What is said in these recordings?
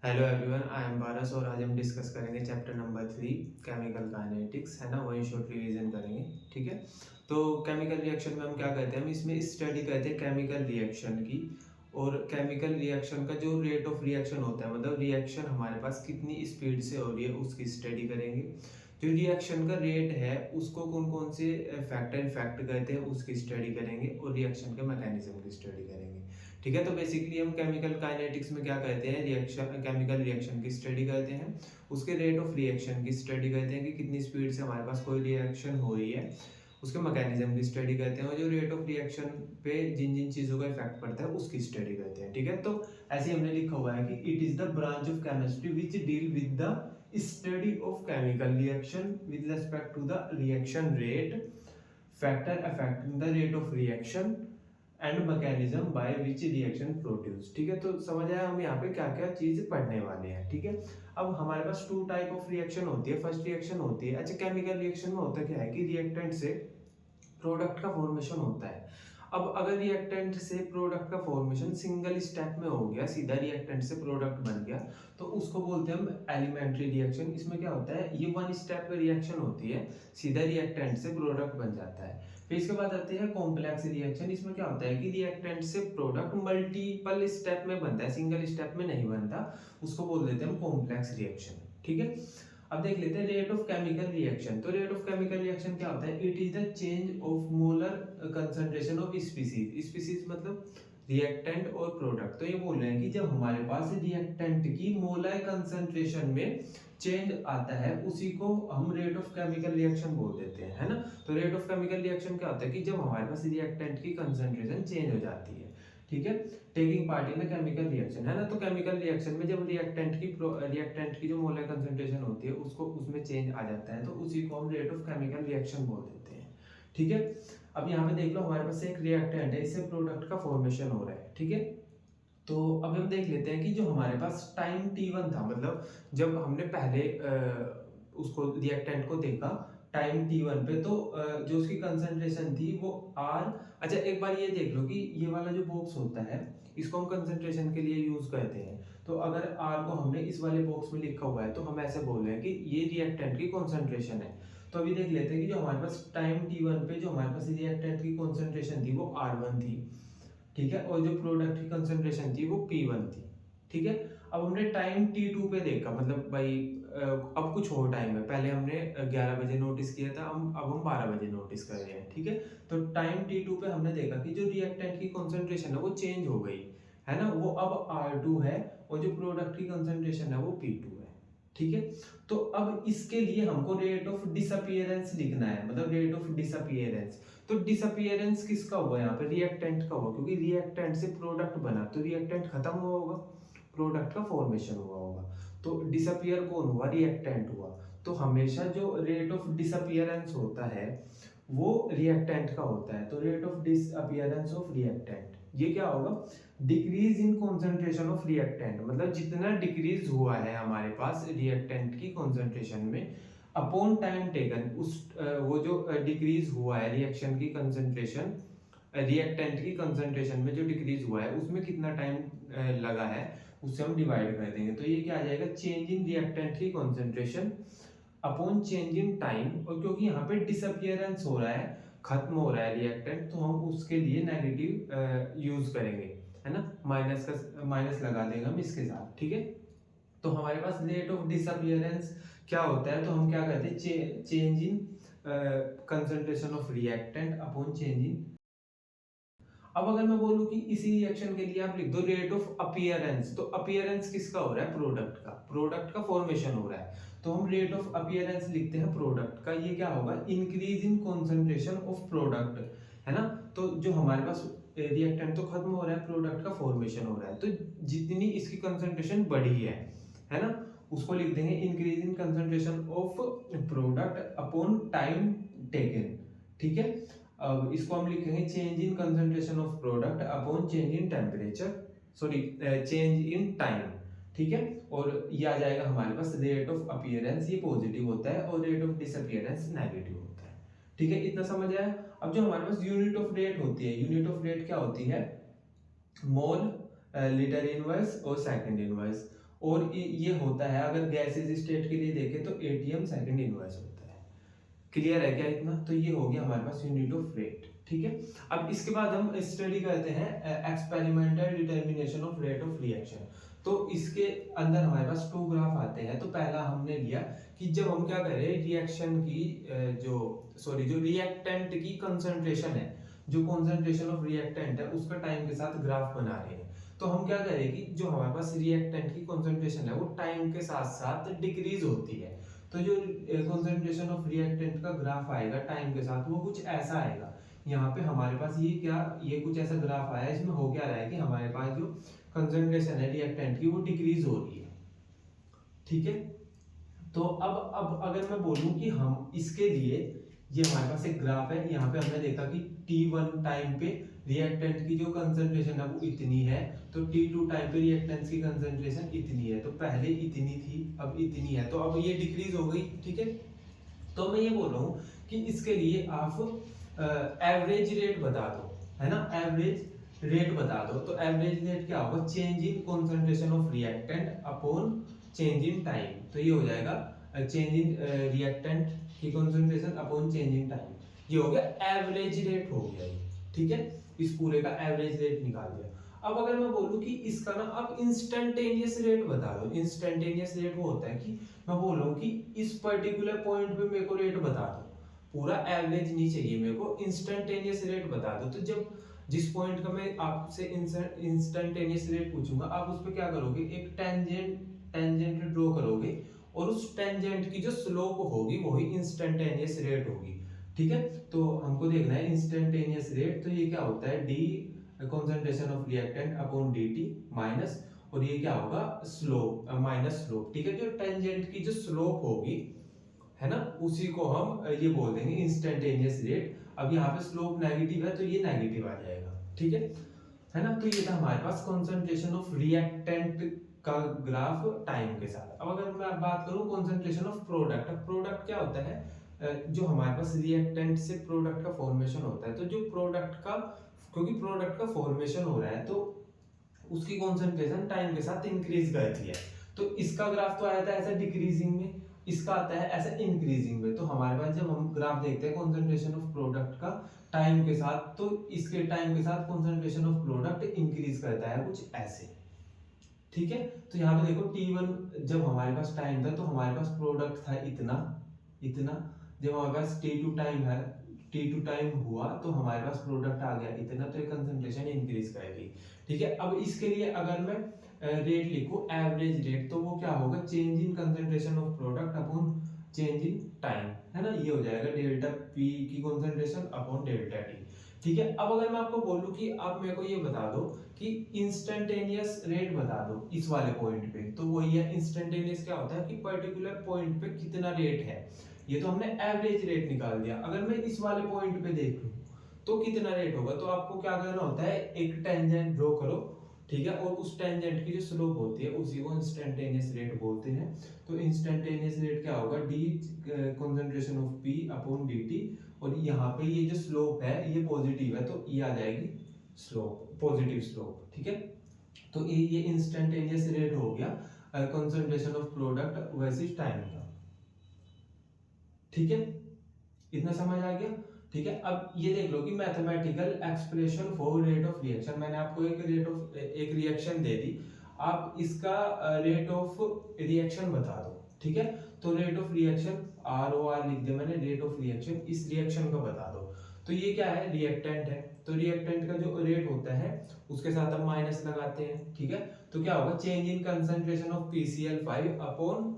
Hello everyone, I am पारस और आज हम डिस्कस करेंगे चैप्टर नंबर 3 केमिकल काइनेटिक्स, है ना। वही शॉर्ट रिवीजन करेंगे, ठीक है। तो केमिकल रिएक्शन में हम क्या करते हैं, हम इसमें स्टडी करते हैं केमिकल रिएक्शन की। और केमिकल रिएक्शन का जो रेट ऑफ रिएक्शन होता है, मतलब रिएक्शन हमारे पास कितनी स्पीड से हो रही है उसकी स्टडी करेंगे। जो रिएक्शन का रेट है उसको कौन कौन से फैक्टर इफेक्ट करते हैं उसकी स्टडी करेंगे, और रिएक्शन के मैकेनिज्म की स्टडी करेंगे, ठीक है। तो बेसिकली हम केमिकल काइनेटिक्स में क्या करते हैं, रिएक्शन केमिकल रिएक्शन की स्टडी करते हैं, उसके रेट ऑफ रिएक्शन की स्टडी करते हैं कि कितनी स्पीड से हमारे पास कोई रिएक्शन हो रही है, उसके मैकेनिज्म की स्टडी करते हैं, और जो रेट ऑफ रिएक्शन पे जिन जिन चीज़ों का इफेक्ट पड़ता है उसकी स्टडी करते हैं, ठीक है। तो ऐसे हमने लिखा हुआ है कि it is the branch of chemistry which deal with the study of chemical reaction with respect to the reaction rate, factor affecting the rate of reaction and mechanism by which reaction produce, ठीक है। तो समझ आया हम यहाँ पे क्या क्या चीज पढ़ने वाले हैं, ठीक है। अब हमारे पास टू टाइप ऑफ रिएक्शन होती है। फर्स्ट रिएक्शन होती है, अच्छा केमिकल रिएक्शन में होता क्या है कि रिएक्टेंट से प्रोडक्ट का फॉर्मेशन होता है। अब अगर रिएक्टेंट से प्रोडक्ट का फॉर्मेशन सिंगल स्टेप में हो गया, सीधा रिएक्टेंट से प्रोडक्ट बन गया, तो उसको बोलते हैं हम एलिमेंट्री रिएक्शन। इसमें क्या होता है, ये वन स्टेप रिएक्शन होती है, सीधा रिएक्टेंट से प्रोडक्ट बन जाता है। फिर इसके बाद आते हैं कॉम्प्लेक्स रिएक्शन। इसमें क्या होता है कि रिएक्टेंट से प्रोडक्ट मल्टीपल स्टेप में बनता है, सिंगल स्टेप में नहीं बनता, उसको बोल देते हैं हम कॉम्प्लेक्स रिएक्शन, ठीक है। अब देख लेते हैं रेट ऑफ केमिकल रिएक्शन। तो रेट ऑफ केमिकल रिएक्शन क्या होता है, it is the change of molar concentration of species. Species मतलब रिएक्टेंट और प्रोडक्ट। तो ये बोल रहे हैं कि जब हमारे पास रिएक्टेंट की मोलर कंसंट्रेशन में चेंज आता है उसी को हम रेट ऑफ केमिकल रिएक्शन बोल देते हैं, है ना। तो रेट ऑफ केमिकल रिएक्शन क्या होता है कि जब हमारे पास रिएक्टेंट की कंसंट्रेशन चेंज हो जाती है, ठीक है, taking part in the chemical reaction, है ना। तो केमिकल रिएक्शन में जब रिएक्टेंट की जो मोलर कंसंट्रेशन होती है उसको उसमें चेंज आ जाता है, तो उसी को हम रेट ऑफ केमिकल रिएक्शन बोल देते हैं, ठीक है। अब यहाँ पे देख लो, हमारे पास एक रिएक्टेंट है, इससे प्रोडक्ट का फॉर्मेशन हो रहा है, ठीक है। तो अब हम देख लेते हैं कि जो हमारे पास टाइम t1 था, मतलब जब हमने पहले उसको रिएक्टेंट को देखा टाइम t1 पे, तो जो उसकी कंसंट्रेशन थी वो r। अच्छा एक बार ये देख लो कि ये वाला जो बॉक्स होता है इसको हम कंसंट्रेशन के लिए यूज करते हैं। तो अगर r को हमने इस वाले बॉक्स में लिखा हुआ है तो हम ऐसे बोल रहे हैं कि ये रिएक्टेंट की कॉन्सेंट्रेशन है। तो अभी देख लेते हैं कि जो हमारे पास टाइम t1 पे जो हमारे पास रिएक्टेंट की कॉन्सेंट्रेशन थी वो r1 थी, ठीक है, और जो प्रोडक्ट की कंसंट्रेशन थी वो P1 थी, ठीक है। अब हमने टाइम T2 पे देखा, मतलब भाई अब कुछ और टाइम है, पहले हमने 11 बजे नोटिस किया था, अब हम 12 बजे नोटिस कर रहे हैं, ठीक है। तो टाइम T2 पे हमने देखा कि जो रिएक्टेंट की कंसंट्रेशन है वो चेंज हो गई, है ना, वो अब R2 है, और जो प्रोडक्ट की कंसंट्रेशन है वो P2 है, ठीक है। तो अब इसके लिए हमको रेट ऑफ डिसअपियरेंस लिखना है, मतलब रेट ऑफ डिसअपियरेंस। तो डिसअपियरेंस किसका हुआ यहाँ पे, रिएक्टेंट का हुआ, क्योंकि रिएक्टेंट से प्रोडक्ट बना तो रिएक्टेंट खत्म हुआ होगा, प्रोडक्ट का फॉर्मेशन हुआ होगा। तो डिसअपियर कौन हुआ, रिएक्टेंट हुआ। तो हमेशा जो रेट ऑफ डिसअपियरेंस होता है वो रिएक्टेंट का होता है। तो rate of disappearance of reactant ये क्या होगा, decrease in concentration of reactant, मतलब जितना डिक्रीज हुआ है हमारे पास रिएक्टेंट की कॉन्सेंट्रेशन में अपॉन टाइम टेकन, उस वो जो डिक्रीज हुआ है रिएक्शन की कंसंट्रेशन, रिएक्टेंट की कंसंट्रेशन में जो डिक्रीज हुआ है उसमें कितना टाइम लगा है उससे हम डिवाइड कर देंगे। तो ये क्या आ जाएगा, चेंज इन रिएक्टेंट की concentration upon change in time. और क्योंकि यहाँ पे डिसअपियरेंस हो रहा है, खत्म हो रहा है रिएक्टेंट, तो हम उसके लिए नेगेटिव यूज करेंगे, है ना, माइनस लगा देंगे हम इसके साथ, ठीक है। तो हमारे पास रेट ऑफ डिसअपियरेंस क्या होता है, तो हम क्या कहते हैं, change in concentration of reactant upon change in. अब अगर मैं बोलूं कि इसी रिएक्शन के लिए आप लिख दो रेट ऑफ अपीयरेंस, तो अपीयरेंस किसका हो रहा है, प्रोडक्ट का फॉर्मेशन हो रहा है, तो हम रेट ऑफ अपीयरेंस लिखते हैं प्रोडक्ट का। ये क्या होगा, increase in concentration of product, है ना। तो जो हमारे पास रिएक्टेंट तो खत्म हो रहा है, प्रोडक्ट का फॉर्मेशन हो रहा है, तो जितनी इसकी कंसंट्रेशन बढ़ी है ना, उसको लिख देंगे increase in concentration of product upon time taken, ठीक है। अब इसको हम लिखेंगे change in concentration of product upon change in temperature, sorry change in time, ठीक है। और ये आ जाएगा हमारे पास रेट ऑफ अपीयरेंस, ये पॉजिटिव होता है, और रेट ऑफ डिसअपीयरेंस नेगेटिव होता है, ठीक है। इतना समझ आया। अब जो हमारे पास यूनिट ऑफ रेट होती है, यूनिट ऑफ रेट क्या होती है, मोल, लीटर इनवर्स और सेकंड इनवर्स। और ये होता है, अगर गैसेज स्टेट के लिए देखें तो एटीएम सेकंड इनवर्स होता है। क्लियर है क्या इतना? तो ये हो गया हमारे पास यूनिट ऑफ रेट, ठीक है। अब इसके बाद हम स्टडी करते हैं experimental determination of rate of reaction. तो इसके अंदर हमारे पास 2 ग्राफ आते हैं। तो पहला हमने लिया कि जब हम क्या करें, रिएक्शन की जो रिएक्टेंट की कंसंट्रेशन है, जो कंसंट्रेशन ऑफ रिएक्टेंट है उसका टाइम के साथ ग्राफ बना रहे हैं। तो हम क्या करें कि जो हमारे पास रिएक्टेंट की कंसंट्रेशन है वो टाइम के साथ साथ डिक्रीज होती है। तो जो कंसंट्रेशन ऑफ रिएक्टेंट का ग्राफ आएगा टाइम के साथ वो कुछ ऐसा आएगा। यहाँ पे हमारे पास ये कुछ ऐसा ग्राफ आया है, इसमें हो क्या रहा है कि हमारे पास जो कंसंट्रेशन है रिएक्टेंट की वो डिक्रीज हो रही है, ठीक है। तो अब अगर मैं बोलूं कि हम इसके लिए, ये हमारे पास एक ग्राफ है, यहाँ पे हमने देखा कि t1 टाइम पे रिएक्टेंट की जो कंसंट्रेशन है वो इतनी है, तो t2 टाइम पे रिएक्टेंट्स की कंसंट्रेशन इतनी है। तो पहले इतनी थी, अब इतनी है, तो अब ये डिक्रीज हो गई, ठीक है। तो मैं ये बोल रहा हूँ कि इसके लिए आप एवरेज रेट बता दो, है ना, एवरेज रेट बता दो। तो एवरेज रेट क्या होगा, change in concentration of reactant upon change in time. तो ये हो जाएगा चेंज इन रिएक्टेंट की concentration upon change in time. ये हो गया एवरेज रेट, हो गया ये, ठीक है। इस पूरे का एवरेज रेट निकाल दिया। अब अगर मैं बोलूं कि इसका ना आप इंस्टेंटेनियस रेट बता दो। इंस्टेंटेनियस रेट वो होता है कि मैं बोल रहा हूँ कि इस पर्टिकुलर पॉइंट पे मेरे को रेट बता दो, पूरा एवरेज नहीं चाहिए मेरे को, इंस्टेंटेनियस रेट बता दो। तो जब जिस पॉइंट का मैं आपसे इंस्टेंटेनियस रेट पूछूंगा, आप उस पर क्या करोगे, एक टेंजेंट ड्रॉ करोगे और उस टेंजेंट की जो स्लोप होगी वही इंस्टेंटेनियस रेट होगी, ठीक है। तो हमको देखना है इंस्टेंटेनियस रेट। तो ये क्या होता है, D concentration of reactant upon dt minus, और ये क्या होगा, स्लोप माइनस स्लोप, ठीक है। जो टेंजेंट की जो स्लोप होगी, है ना, उसी को हम ये बोल देंगे इंस्टेंटेनियस रेट। अब यहाँ पे स्लोप नेगेटिव है तो ये नेगेटिव आ जाएगा, ठीक है ना। तो ये था हमारे पास कंसंट्रेशन ऑफ रिएक्टेंट का ग्राफ टाइम के साथ। अब अगर मैं बात करूं कंसंट्रेशन ऑफ प्रोडक्ट, प्रोडक्ट क्या होता है, जो हमारे पास रिएक्टेंट से प्रोडक्ट का फॉर्मेशन होता है। तो जो प्रोडक्ट का, क्योंकि प्रोडक्ट का फॉर्मेशन हो रहा है तो उसकी कंसंट्रेशन टाइम के साथ इंक्रीज करती है। तो इसका ग्राफ तो आया था ऐसा डिक्रीजिंग में, इसका आता है ऐसा इंक्रीजिंग में। तो हमारे पास जब हम ग्राफ देखते हैं कंसंट्रेशन ऑफ प्रोडक्ट का टाइम के साथ, तो इसके टाइम के साथ कंसंट्रेशन ऑफ प्रोडक्ट इंक्रीज करता है कुछ ऐसे, ठीक है। तो यहाँ पे देखो T1 जब हमारे पास टाइम था तो हमारे पास प्रोडक्ट था इतना इतना, जब हमारे पास T2 टाइम है, T2 टाइम हुआ तो हमारे पास प्रोडक्ट आ गया इतना, तो ये कंसंट्रेशन इंक्रीज करेगी, ठीक है। अब इसके लिए अगर मैं रेट लिखूं एवरेज रेट, तो वो क्या होगा, change in concentration of product upon change in time, है ना। ये हो जाएगा डेल्टा पी की कंसंट्रेशन अपॉन डेल्टा टी, ठीक है। अब अगर मैं आपको बोलूं कि आप मेरे को ये बता दो कि इंस्टेंटेनियस रेट बता दो इस वाले पॉइंट पे, तो वही है इंस्टेंटेनियस क्या होता है कि पर्टिकुलर पॉइंट पे कितना रेट है। ये तो हमने एवरेज रेट निकाल दिया। अगर मैं इस वाले पॉइंट पे देख लूं तो कितना रेट होगा, तो आपको क्या करना होता है, एक टेंजेंट ड्रॉ करो, ठीक है, और उस टेंजेंट की जो स्लोप होती है उसी को इंस्टेंटेनियस रेट बोलते हैं। तो इंस्टेंटेनियस रेट क्या होगा, D concentration of P upon dt, और यहाँ पे ये जो स्लोप है ये पॉजिटिव है तो ये आ जाएगी स्लोप, पॉजिटिव स्लोप, ठीक है। तो ये इंस्टेंटेनियस रेट हो गया concentration of product versus time का, ठीक है। इतना समझ आ गया, ठीक है। अब ये देख लो कि mathematical expression for rate of reaction, मैंने आपको एक रिएक्शन दे दी, आप इसका रेट ऑफ रिएक्शन बता दो, ठीक है। तो रेट ऑफ रिएक्शन ROR लिख दिया मैंने, रेट ऑफ रिएक्शन, इस रिएक्शन का बता दो। तो ये क्या है, रिएक्टेंट है, तो रिएक्टेंट का जो रेट होता है उसके साथ हम माइनस लगाते हैं, ठीक है। तो क्या होगा, change in concentration of PCl5 upon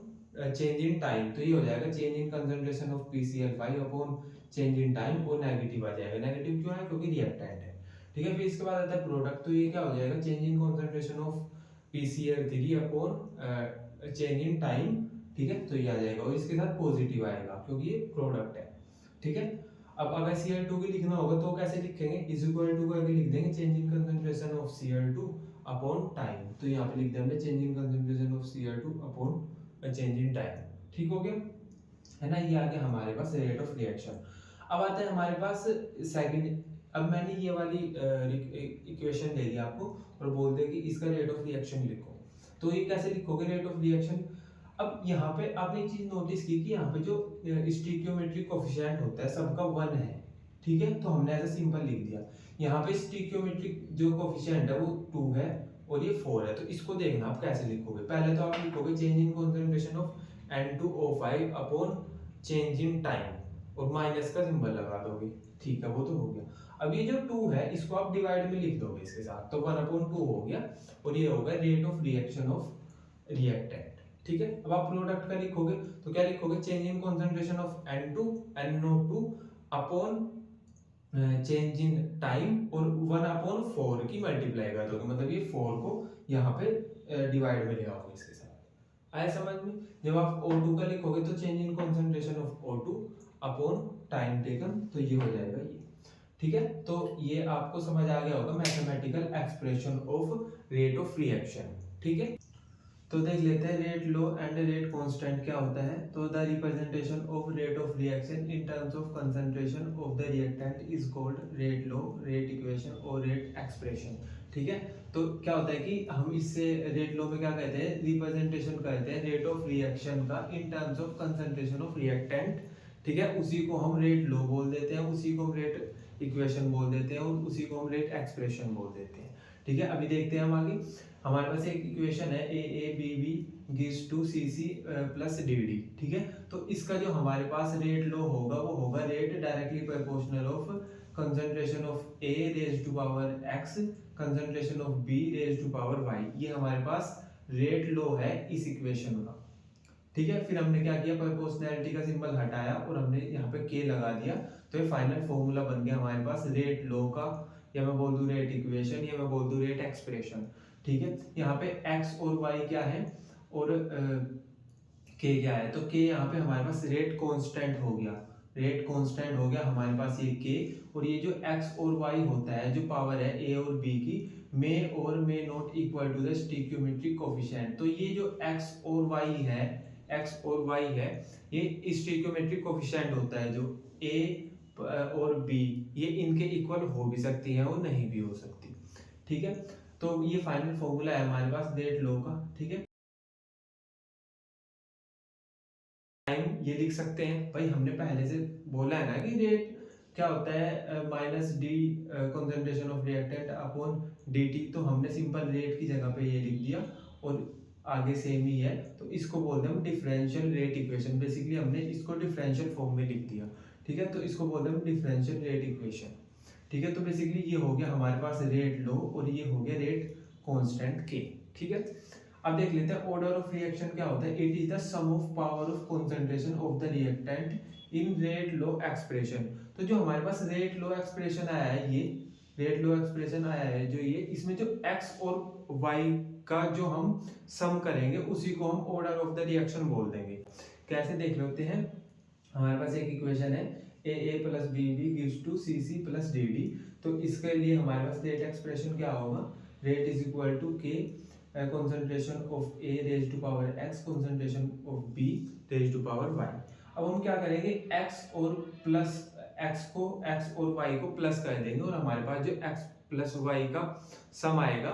change in time. तो ये हो जाएगा change in concentration of PCl5 upon change in time, और नेगेटिव आ जाएगा। नेगेटिव क्यों है, क्योंकि रिएक्टेंट है, ठीक है। फिर इसके बाद आता है प्रोडक्ट, तो ये क्या हो जाएगा, change in concentration of PCl3 upon change in time, ठीक है। तो ये आ जाएगा और इसके साथ पॉजिटिव आएगा क्योंकि ये प्रोडक्ट है, ठीक है। अब अगर Cl2 की लिखना होगा तो कैसे लिखेंगे, इज इक्वल टू करके लिख देंगे change in concentration of Cl2 upon time. तो यहाँ पे लिख दिया हमने change in concentration of Cl2 upon change in time, ठीक हो गया, है ना। ये आ गया हमारे पास रेट ऑफ रिएक्शन। अब आता है हमारे पास सेकंड। अब मैंने ये वाली इक्वेशन दे दी आपको और बोल दिया कि इसका रेट ऑफ रिएक्शन लिखो। तो ये कैसे लिखोगे रेट ऑफ रिएक्शन। अब यहाँ पे आपने एक चीज नोटिस की कि यहाँ पे जो स्टिक्योमेट्रिक कोफिशिएंट होता है सबका 1 है, ठीक है, तो हमने ऐसा सिंपल लिख दिया। यहाँ पे स्टिक्योमेट्रिक जो कोफिशिएंट है वो 2 है और ये 4 है, तो इसको देखना आप कैसे लिखोगे। पहले तो आप लिखोगे change in concentration of N2O5 upon change in time और माइनस का सिंबल लगा दोगे, ठीक है, वो तो हो गया। अब ये जो 2 है इसको आप डिवाइड में लिख दोगे इसके साथ, तो 1/2 हो गया और ये होगा rate of reaction of reactant, ठीक है। अब आप प्रोडक्ट का लिखोगे तो क्या लिखोगे, change in concentration of NO2 upon change in time और 1/4 की मल्टीप्लाई कर दोगे, मतलब ये 4 को यहाँ पे डिवाइड में ले आओगे इसके साथ। आया समझ में। जब आप O2 का लिखोगे तो change in concentration of O2 upon time taken, तो ये हो जाएगा ये, ठीक है। तो ये आपको समझ आ गया होगा mathematical expression of rate of reaction, ठीक है। तो देख लेते हैं rate low and rate constant क्या होता है। तो the representation of rate of reaction in terms of concentration of the reactant is called rate low, rate equation और रेट एक्सप्रेशन, ठीक है। तो क्या होता है कि हम इससे रेट लो में क्या कहते हैं, रिप्रेजेंटेशन कहते हैं रेट ऑफ रिएक्शन का in terms of concentration of reactant, ठीक है। उसी को हम रेट लो बोल देते हैं, उसी को हम रेट इक्वेशन बोल देते हैं और उसी को हम रेट एक्सप्रेशन बोल देते हैं, ठीक है। अभी देखते हैं हम आगे। हमारे पास एक इक्वेशन है AABB gives to CC plus DD, ठीक है। तो इसका जो हमारे पास रेट लो होगा वो होगा rate directly proportional of concentration of A raise to power X concentration of B raise to power Y। ये हमारे पास रेट लो है इस इक्वेशन का, ठीक है। फिर हमने क्या किया, प्रोपोर्शनैलिटी का सिंबल हटाया और हमने यहाँ पे K लगा दिया, तो ये फाइनल फॉर्मूला बन गया हमारे पास रेट लो का, या मैं बोल दूं रेट इक्वेशन, या मैं बोल दूं रेट एक्सप्रेशन, ठीक है। यहाँ पे x और y क्या है और k क्या है, तो k यहाँ पे हमारे पास रेट कांस्टेंट हो गया, रेट कांस्टेंट हो गया हमारे पास ये k। और ये जो x और y होता है जो पावर है a और b की, मे और may not equal to the stoichiometric coefficient. तो ये जो x और y है, x और y है, ये स्टिक्योमेट्रिक कोफिशिएंट होता है जो a और b, ये इनके इक्वल हो भी सकती है और नहीं भी हो सकती, ठीक है। तो ये फाइनल फॉर्मूला है हमारे पास रेट लो का, ठीक है। टाइम ये लिख सकते हैं भाई, हमने पहले से बोला है ना कि रेट क्या होता है minus D concentration of reactant upon dt, तो हमने सिंपल रेट की जगह पे ये लिख दिया और आगे सेम ही है, तो इसको बोलते हैं हम डिफरेंशियल रेट इक्वेशन। बेसिकली हमने इसको डिफरेंशियल फॉर्म में लिख दिया, ठीक है, तो इसको बोलते हैं हम डिफरेंशियल रेट इक्वेशन, ठीक है। तो बेसिकली ये हो गया हमारे पास रेट लो और ये हो गया रेट कांस्टेंट k, ठीक है। अब देख लेते हैं ऑर्डर ऑफ रिएक्शन क्या होता है। It is the sum of power of concentration of the reactant in rate law expression. तो जो हमारे पास रेट लो एक्सप्रेशन आया है, ये रेट लो एक्सप्रेशन आया है जो ये, इसमें जो x और y का जो हम सम करेंगे उसी को हम ऑर्डर ऑफ द रिएक्शन बोल देंगे। कैसे देख लेते हैं, हमारे पास एक इक्वेशन है AA plus BB gives to CC plus DD। तो इसके लिए हमारे पास रेट एक्सप्रेशन क्या होगा, rate is equal to K concentration of A raise to power X concentration of B raise to power Y। अब हम क्या करेंगे, x और प्लस x और y को प्लस कर देंगे और हमारे पास जो x प्लस y का सम आएगा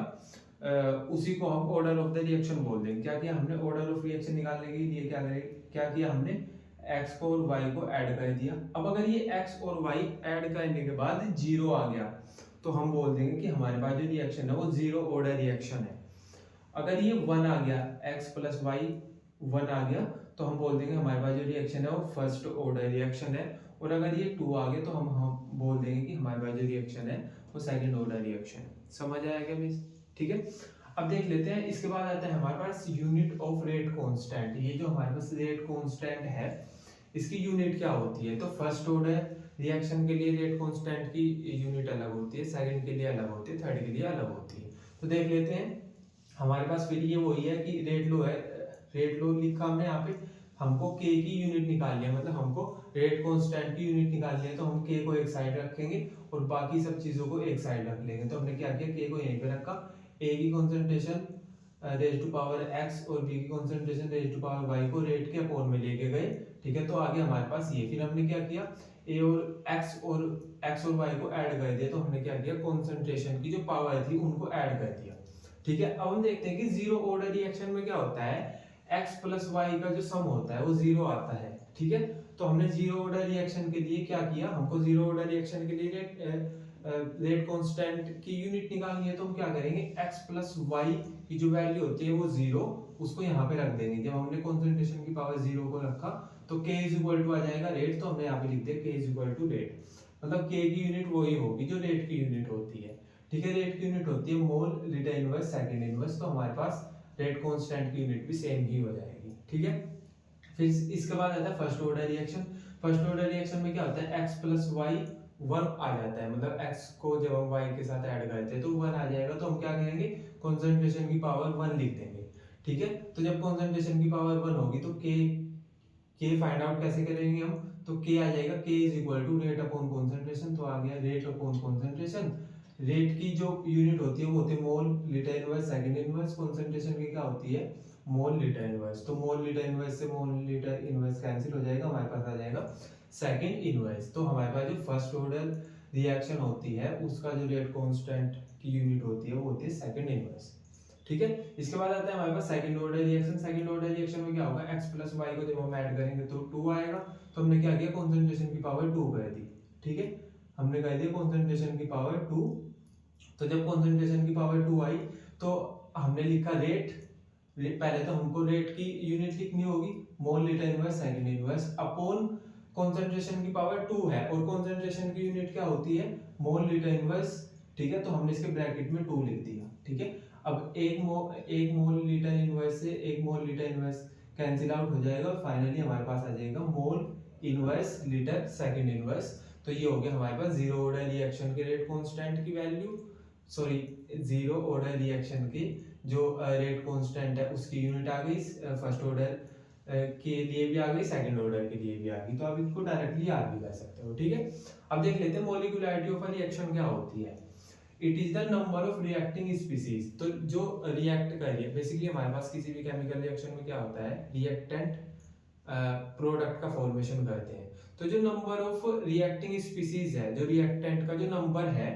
उसी को हम ऑर्डर ऑफ द रिएक्शन बोल देंगे। क्या किया हमने, ऑर्डर ऑफ रिएक्शन निकालने के लिए क्या किया हमने, x को और y को ऐड कर दिया। अब अगर ये x और y ऐड करने के बाद 0 आ गया तो हम बोल देंगे कि हमारे पास जो रिएक्शन है वो 0 ऑर्डर रिएक्शन है। अगर ये 1 आ गया, x प्लस y 1 आ गया, तो हम बोल देंगे हमारे पास जो रिएक्शन है वो फर्स्ट ऑर्डर रिएक्शन है। और अगर ये 2 आ गया तो हम बोल देंगे कि हमारे पास जो रिएक्शन है वो सेकंड ऑर्डर रिएक्शन है। समझ आएगा मिस, ठीक है। अब देख लेते हैं, इसके बाद आता है हमारे पास यूनिट ऑफ रेट कांस्टेंट। ये जो हमारे पास रेट कांस्टेंट है इसकी यूनिट क्या होती है, तो फर्स्ट ऑर्डर रिएक्शन के लिए रेट कांस्टेंट की यूनिट अलग होती है, सेकंड के लिए अलग होती है, थर्ड के लिए अलग होती है। तो देख लेते हैं हमारे पास फिर ये वही है कि रेट लो है, रेट लो लिखा हमने यहाँ पे, हमको k की यूनिट निकालनी है, मतलब हमको रेट कांस्टेंट की यूनिट निकालनी है, तो हम k को एक साइड रखेंगे और बाकी सब चीजों को एक साइड रख लेंगे। तो हमने क्या किया, k को यहीं पे रखा, a की concentration raise to power x और b की concentration raise to power y को रेट के अपॉन में लेके गए, ठीक है। तो आगे हमारे पास ये, फिर हमने क्या किया, a और x और y को ऐड कर दिया, तो हमने क्या किया, कंसंट्रेशन की जो पावर थी उनको ऐड कर दिया। ठीक है, अब हम देखते हैं कि जीरो ऑर्डर रिएक्शन में क्या होता है, x प्लस वाई का जो सम होता है वो जीरो आता है। ठीक है, तो हमने जीरो ऑर्डर रिएक्शन के लिए क्या किया, हमको जीरो ऑर्डर रिएक्शन के लिए रेट कांस्टेंट की यूनिट निकालनी है, तो हम क्या करेंगे, x प्लस वाई की जो वैल्यू होती है वो जीरो, उसको यहाँ पे रख देंगे। जब हमने कॉन्सेंट्रेशन की पावर जीरो को रखा तो k इज इक्वल टू आ जाएगा रेट, तो हमने यहाँ पे लिख दिया k is equal to rate, मतलब k की यूनिट वही होगी जो रेट की यूनिट होती है। ठीक है, रेट की यूनिट होती है mole litre inverse second inverse, तो हमारे पास रेट कांस्टेंट की यूनिट भी सेम ही हो जाएगी। ठीक है, फिर इसके बाद आता है first order reaction. First order reaction में क्या होता है, x प्लस वाई 1 आ जाता है, मतलब x को जब हम y के साथ ऐड करते हैं तो 1 आ जाएगा, तो हम क्या करेंगे, कंसंट्रेशन की पावर 1 लिख देंगे। ठीक है, तो जब कंसंट्रेशन की पावर 1 होगी तो k फाइंड आउट कैसे करेंगे हम, तो k आ जाएगा k is equal to rate upon concentration, तो आ गया रेट अपॉन कंसंट्रेशन। रेट की जो यूनिट होती है वो होती है mole litre inverse second inverse, concentration की क्या होती है, मोल लीटर इनवर्स, तो मोल लीटर इनवर्स से मोल लीटर इनवर्स कैंसिल हो जाएगा, हमारे पास आ जाएगा सेकंड इनवर्स। तो हमारे पास जो फर्स्ट ऑर्डर रिएक्शन होती है उसका जो रेट कांस्टेंट की यूनिट होती है वो होती है सेकंड इनवर्स। ठीक है, इसके बाद आता है हमारे पास second order reaction. Second order reaction में क्या होगा, x प्लस वाई को जब हम ऐड करेंगे तो 2 आएगा, तो हमने क्या किया, कंसंट्रेशन की पावर 2 कर दी। ठीक है, हमने कर दिया कंसंट्रेशन की पावर 2, तो जब कंसंट्रेशन की पावर 2 आई तो हमने लिखा रेट, पहले तो हमको रेट की यूनिट लिखनी होगी mole litre inverse second inverse upon concentration की पावर 2 है, और कंसंट्रेशन की यूनिट क्या होती है, मोल लीटर इनवर्स। ठीक है, तो हमने इसके ब्रैकेट में 2 लिख दिया। ठीक है, अब एक मोल लीटर इनवर्स से एक mole litre inverse cancel out हो जाएगा, और फाइनली हमारे पास आ जाएगा mole inverse litre second inverse. तो ये हो गया हमारे पास जीरो ऑर्डर रिएक्शन के रेट कांस्टेंट की value, sorry zero order reaction की जो रेट कांस्टेंट है उसकी यूनिट आ गई, फर्स्ट ऑर्डर के लिए भी आ गई, सेकंड ऑर्डर के लिए भी आ गई, तो आप इसको डायरेक्टली याद भी कर सकते हो। ठीक है, अब देख लेते हैं मॉलिक्यूलरिटी ऑफ अ रिएक्शन क्या होती है। It is the number of reacting species, तो जो रिएक्ट कर रही है, बेसिकली हमारे पास किसी भी केमिकल रिएक्शन में क्या होता है, रिएक्टेंट प्रोडक्ट का फॉर्मेशन करते हैं, तो जो नंबर ऑफ रिएक्टिंग स्पीसीज है, जो रिएक्टेंट का जो नंबर है,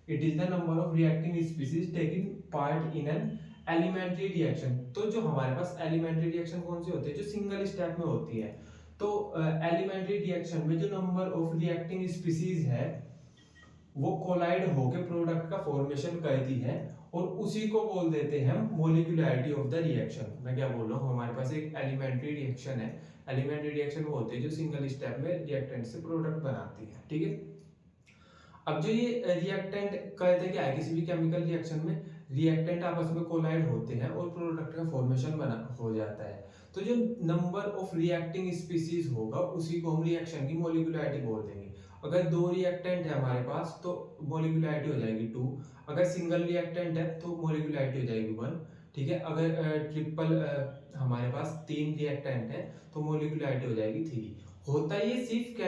it is the number of reacting species taking part in an elementary reaction. तो जो हमारे पास एलिमेंट्री रिएक्शन कौन सी होती है, जो सिंगल स्टेप में होती है, तो एलिमेंट्री रिएक्शन में जो नंबर ऑफ रिएक्टिंग स्पीसीज है वो कोलाइड होकर प्रोडक्ट का फॉर्मेशन करती है, और उसी को बोल देते हैं हम मॉलिक्यूलरिटी ऑफ द रिएक्शन। मैं क्या बोल रहा हूँ, हमारे पास एक एलिमेंट्री रिएक्शन है, एलिमेंट्री रिएक्शन वो होती है जो सिंगल स्टेप में रिएक्टेंट से प्रोडक्ट बनाती है। ठीक है, अब जो ये रिएक्टेंट कहते हैं क्या है, किसी भी केमिकल रिएक्शन में रिएक्टेंट आपस में कोलाइड होते हैं और प्रोडक्ट का फॉर्मेशन बना हो जाता है, तो जो नंबर ऑफ रिएक्टिंग स्पीसीज होगा उसी को हम रिएक्शन की मॉलिक्यूलरिटी बोल देंगे। अगर दो रिएक्टेंट है हमारे पास तो मॉलिक्यूलरिटी हो जाएगी 2, अगर सिंगल रिएक्टेंट है तो मॉलिक्यूलरिटी हो जाएगी 1। ठीक है, अगर ट्रिपल हमारे पास 3 रिएक्टेंट है तो मॉलिक्यूलरिटी हो जाएगी 3। होता ये सिर्फ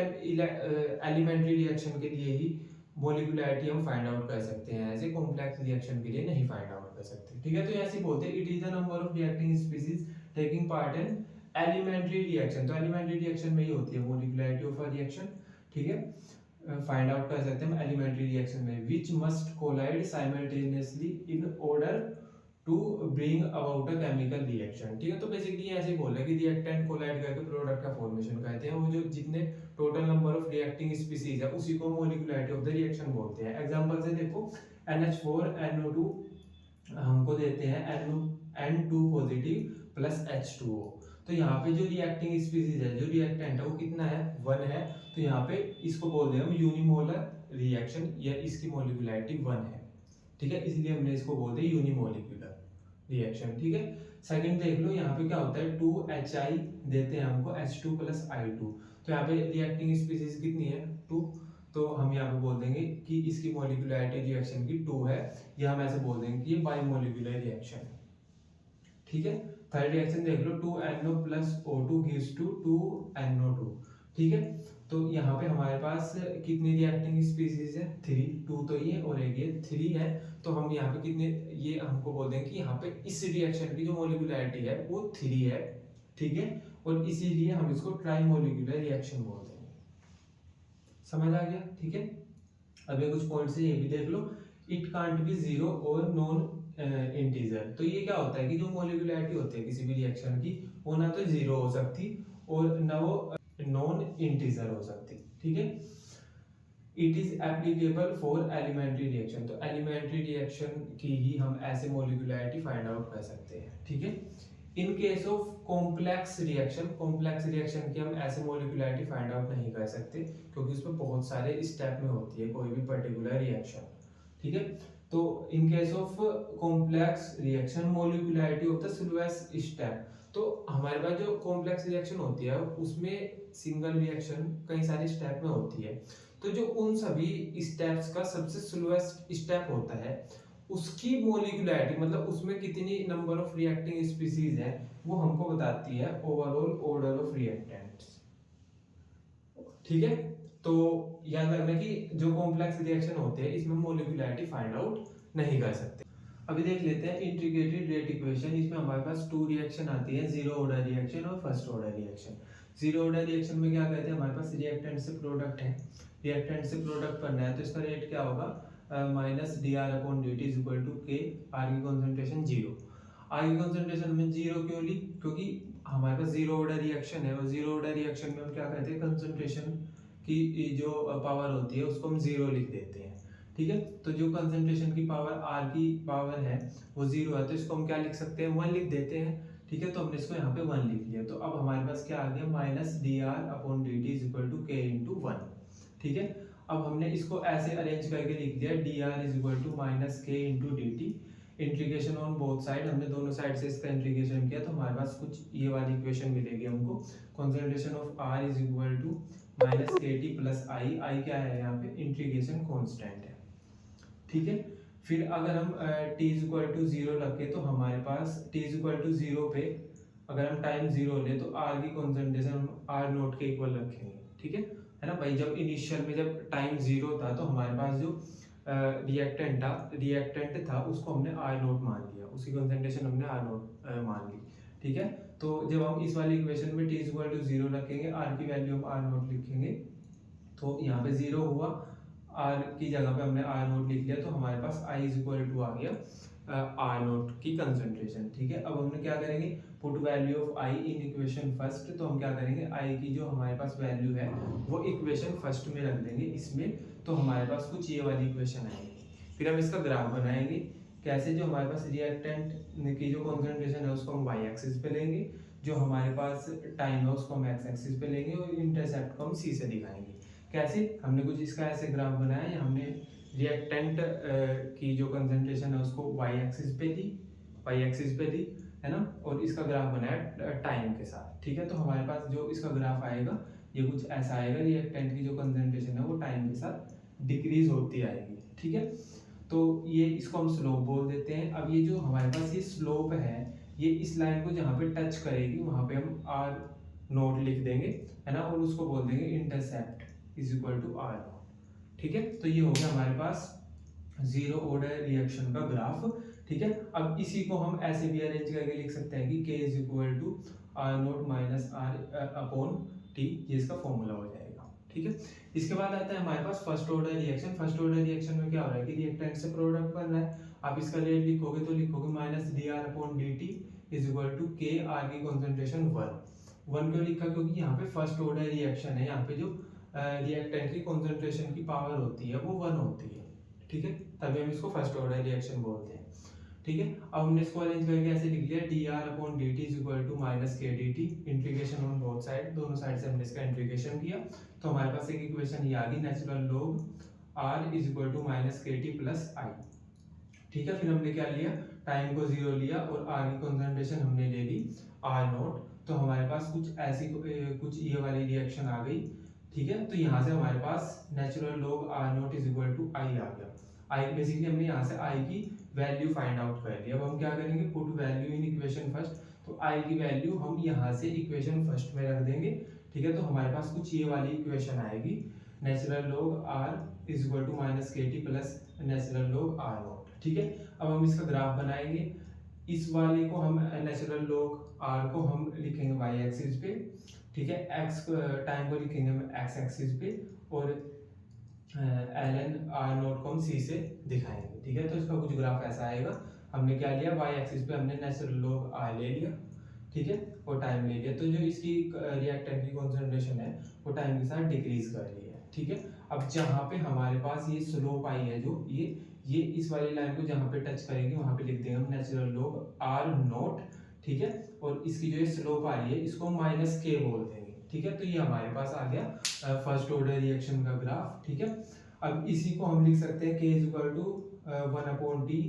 एलिमेंट्री रिएक्शन के लिए ही मॉलिक्यूलरिटी हम फाइंड आउट कर सकते हैं, ऐसे कॉम्प्लेक्स रिएक्शन के लिए नहीं फाइंड आउट कर सकते। ठीक है, तो ऐसे बोलते हैं it is the number of reacting species taking part in elementary reaction, तो एलिमेंट्री रिएक्शन में ही होती है मॉलिक्यूलरिटी ऑफ अ रिएक्शन। ठीक है, फाइंड आउट कर सकते हैं एलिमेंट्री रिएक्शन में, which must collide simultaneously in order to bring about a chemical reaction. ठीक है, तो बेसिकली ऐसे बोल रहे हैं कि रिएक्टेंट कोलाइड करके प्रोडक्ट का फॉर्मेशन करते हैं, वो जो जितने total number of reacting species है उसी को मॉलिक्यूलरिटी ऑफ द रिएक्शन बोलते हैं। एग्जांपल से देखो, NH4NO2 हमको देते हैं N2 पॉजिटिव प्लस H2O, तो यहाँ पे जो रिएक्टिंग स्पीसीज है, जो रिएक्टेंट है वो कितना है, 1 है, तो यहाँ पे इसको बोलते हैं हम यूनिमोलर रिएक्शन, या इसकी मॉलिक्यूलरिटी 1 है। ठीक है, इसलिए हमने इसको बोलते हैं यूनिमोलिकुलर रिएक्शन। ठीक है, सेकंड देख लो, यहाँ पे क्या होता है 2HI देते हैं हमको H2 प्लस I2, तो यहाँ पे रिएक्टिंग स्पीसीज कितनी है 2, तो हम यहाँ पे बोल देंगे कि इसकी मॉलिक्यूलरिटी रिएक्शन की 2 है, या हम ऐसे बोल देंगे कि ये बाइमोलिकुलर रिएक्शन है। ठीक है, थर्ड रिएक्शन देख लो, 2NO plus O2 gives to 2NO2। ठीक है, तो यहाँ पे हमारे पास कितनी रिएक्टिंग स्पीसीज है, 3, 2 तो ये और एक ये 3 है, तो हम यहाँ पे कितने, ये हमको बोल देंगे कि यहाँ पे इस रिएक्शन की जो मॉलिक्यूलरिटी है वो 3 है। ठीक है, और इसीलिए हम इसको ट्राइमोलिकुलर रिएक्शन बोलते हैं। समझ आ गया? ठीक है, अब ये कुछ पॉइंट्स है ये भी देख लो, इट कांट बी जीरो और नॉन इंटीजर। तो ये क्या होता है कि जो मोलिकुलैरिटी होती है किसी भी रिएक्शन की, वो ना तो जीरो हो सकती और ना वो नॉन इंटीजर हो सकती, ठीक है। It is applicable for elementary reaction, तो एलिमेंट्री रिएक्शन की ही हम ऐसे मोलिकुलैरिटी फाइंड आउट कर सकते हैं, ठीक है। इन case of complex reaction, complex reaction की हम ऐसे मोलिकुलैरिटी फाइंड आउट नहीं कर सकते क्योंकि उसमें बहुत सारे स्टेप में होती है कोई भी पर्टिकुलर रिएक्शन, ठीक है। तो in case of complex reaction molecularity of the slowest step, तो हमारे पास जो कॉम्प्लेक्स रिएक्शन होती है उसमें सिंगल रिएक्शन कई सारे स्टेप में होती है, तो जो उन सभी स्टेप्स का सबसे स्लोएस्ट स्टेप होता है उसकी मोलिकुलैरिटी, मतलब उसमें कितनी नंबर ऑफ रिएक्टिंग स्पीसीज है, वो हमको बताती है ओवरऑल ऑर्डर ऑफ रिएक्टेंट्स, ठीक है। तो याद रखना कि जो कॉम्प्लेक्स रिएक्शन होते हैं इसमें मोलिकुलैरिटी फाइंड आउट नहीं कर सकते। अभी देख लेते हैं इंटीग्रेटेड रेट इक्वेशन। इसमें हमारे पास टू रिएक्शन आती है, जीरो ऑर्डर रिएक्शन और first order reaction. Zero order reaction में क्या कहते हैं, हमारे पास रिएक्टेंट से प्रोडक्ट है, रिएक्टेंट से प्रोडक्ट करना है, तो इसका रेट क्या होगा, minus D are upon D T is equal to K, R की कॉन्सेंट्रेशन जीरो। आर की कॉन्सेंट्रेशन में जीरो क्यों ली, क्योंकि हमारे पास जीरो ऑर्डर रिएक्शन है और जीरो ऑर्डर रिएक्शन में हम क्या कहते हैं, कंसंट्रेशन की जो पावर होती है उसको हम जीरो लिख देते हैं, ठीक है। तो जो कंसंट्रेशन की पावर आर की पावर है वो जीरो है, तो इसको हम क्या लिख सकते हैं, वन लिख देते हैं, ठीक है। तो हमने इसको यहाँ पे वन लिख लिया, तो अब हमारे पास क्या आ गया, minus D are upon D T is equal to K into one, ठीक है। अब हमने इसको ऐसे अरेंज करके लिख दिया, d r is equal to minus k into d t, integration on both side, हमने दोनों साइड से इसका इंटीग्रेशन किया तो हमारे पास कुछ ये वाली इक्वेशन मिलेगी हमको, concentration of R is equal to minus के टी प्लस आई, आई क्या है यहाँ पे, इंटीग्रेशन कांस्टेंट है, ठीक है। फिर अगर हम t is equal to zero रखें तो हमारे पास t is equal to zero पे अगर हम टाइम जीरो ले तो r की कॉन्सेंट्रेशन हम r नोट के इक्वल रखेंगे, ठीक है ना भाई। जब इनिशियल में जब टाइम जीरो था तो हमारे पास जो रिएक्टेंट था उसको हमने r नोट मान लिया, उसकी कॉन्सेंट्रेशन हमने r नोट मान ली, ठीक है। तो जब हम इस वाली इक्वेशन में t is equal to zero रखेंगे, r की वैल्यू हम r नोट लिखेंगे, तो यहाँ पे जीरो हुआ, r की जगह पे हमने r नोट लिख लिया, तो हमारे पास i इज इक्वल टू आ गया r नोट की कंसंट्रेशन, ठीक है। अब हमने क्या करेंगे, put value of i in equation first, तो हम क्या करेंगे, i की जो हमारे पास वैल्यू है वो इक्वेशन फर्स्ट में रख देंगे इसमें, तो हमारे पास कुछ ये वाली इक्वेशन आएगी। फिर हम इसका ग्राफ बनाएंगे, कैसे, जो हमारे पास रिएक्टेंट की जो कॉन्सेंट्रेशन है उसको हम वाई एक्सिस पे लेंगे, जो हमारे पास टाइम है उसको हम एक्स एक्सिस पे लेंगे और इंटरसेप्ट को हम सी से दिखाएंगे। कैसे, हमने कुछ इसका ऐसे ग्राफ बनाया है, हमने रिएक्टेंट की जो कंसंट्रेशन है उसको वाई एक्सिस पे दी, वाई एक्सिस पे दी, है ना, और इसका ग्राफ बनाया टाइम के साथ, ठीक है। तो हमारे पास जो इसका ग्राफ आएगा ये कुछ ऐसा आएगा, रिएक्टेंट की जो कंसंट्रेशन है वो टाइम के साथ डिक्रीज होती आएगी, ठीक है। तो ये इसको हम स्लोप बोल देते हैं। अब ये जो हमारे पास ये स्लोप है, ये इस लाइन को जहाँ पे टच करेगी वहाँ पे हम आर नोट लिख देंगे, है ना, और उसको बोल देंगे intercept is equal to R naught, ठीक है। तो ये हो गया हमारे पास जीरो ऑर्डर रिएक्शन का ग्राफ, ठीक है। अब इसी को हम ऐसे भी अरेंज करके लिख सकते हैं कि k is equal to R naught minus R upon T, ये इसका फॉर्मूला हो जाएगा, ठीक है। इसके बाद आता है हमारे पास first order reaction. First order reaction में क्या हो रहा है कि रिएक्टेंट से प्रोडक्ट बन रहा है, आप इसका रेट लिखोगे तो लिखोगे minus D are upon D T is equal to K, R की कॉन्सेंट्रेशन वन क्यों लिखा, क्योंकि यहाँ पे फर्स्ट ऑर्डर रिएक्शन है, यहाँ पे जो रिएक्टेंट की कॉन्सेंट्रेशन की पावर होती है वो वन होती है, ठीक है, तभी हम इसको फर्स्ट ऑर्डर रिएक्शन बोलते हैं, ठीक है। अब हमने इसको अरेंज करके ऐसे लिख लिया, d are upon D T is equal to minus k d t, integration on both side, दोनों साइड से हमने इसका इंटीग्रेशन किया, तो हमारे पास एक इक्वेशन ये आ गई, natural log are is equal to minus के टी प्लस आई, ठीक है। फिर हमने क्या लिया, टाइम को जीरो लिया और आर की कॉन्सेंट्रेशन हमने ले ली आर नोट, तो हमारे पास कुछ ऐसी कुछ ये वाली रिएक्शन आ गई, ठीक है। तो यहाँ से हमारे पास natural log r naught is equal to आई आ गया, आई बेसिकली हमने यहाँ से आई की वैल्यू फाइंड आउट कर लिया। अब हम क्या करेंगे, put value in equation first, तो आई की वैल्यू हम यहाँ से इक्वेशन फर्स्ट में रख देंगे, ठीक है। तो हमारे पास कुछ ये वाली इक्वेशन आएगी, natural log are is equal to minus के T plus natural log r naught, ठीक है। अब हम इसका ग्राफ बनाएंगे, इस वाले को हम नेचुरल लॉग आर को हम लिखेंगे वाई एक्सिस पे, ठीक है, एक्स टाइम को लिखेंगे हम एक्स एक्सिस पे, और एल एन आर नोट को हम सी से दिखाएंगे, ठीक है। तो इसका कुछ ग्राफ ऐसा आएगा, हमने क्या लिया, वाई एक्सिस पे हमने नेचुरल लॉग आर ले लिया, ठीक है, और टाइम ले लिया। तो जो इसकी रिएक्टेंट की कॉन्सेंट्रेशन है वो टाइम के साथ डिक्रीज कर रही है, ठीक है। अब जहाँ पे हमारे पास ये स्लोप आई है, जो ये इस वाली लाइन को जहाँ पे टच करेंगे वहाँ पे लिख देंगे हम नेचुरल लॉग आर नॉट, ठीक है, और इसकी जो स्लोप आ रही है इसको माइनस के बोल देंगे, ठीक है। तो ये हमारे पास आ गया फर्स्ट ऑर्डर रिएक्शन का ग्राफ, ठीक है। अब इसी को हम लिख सकते हैं k is equal to 1/t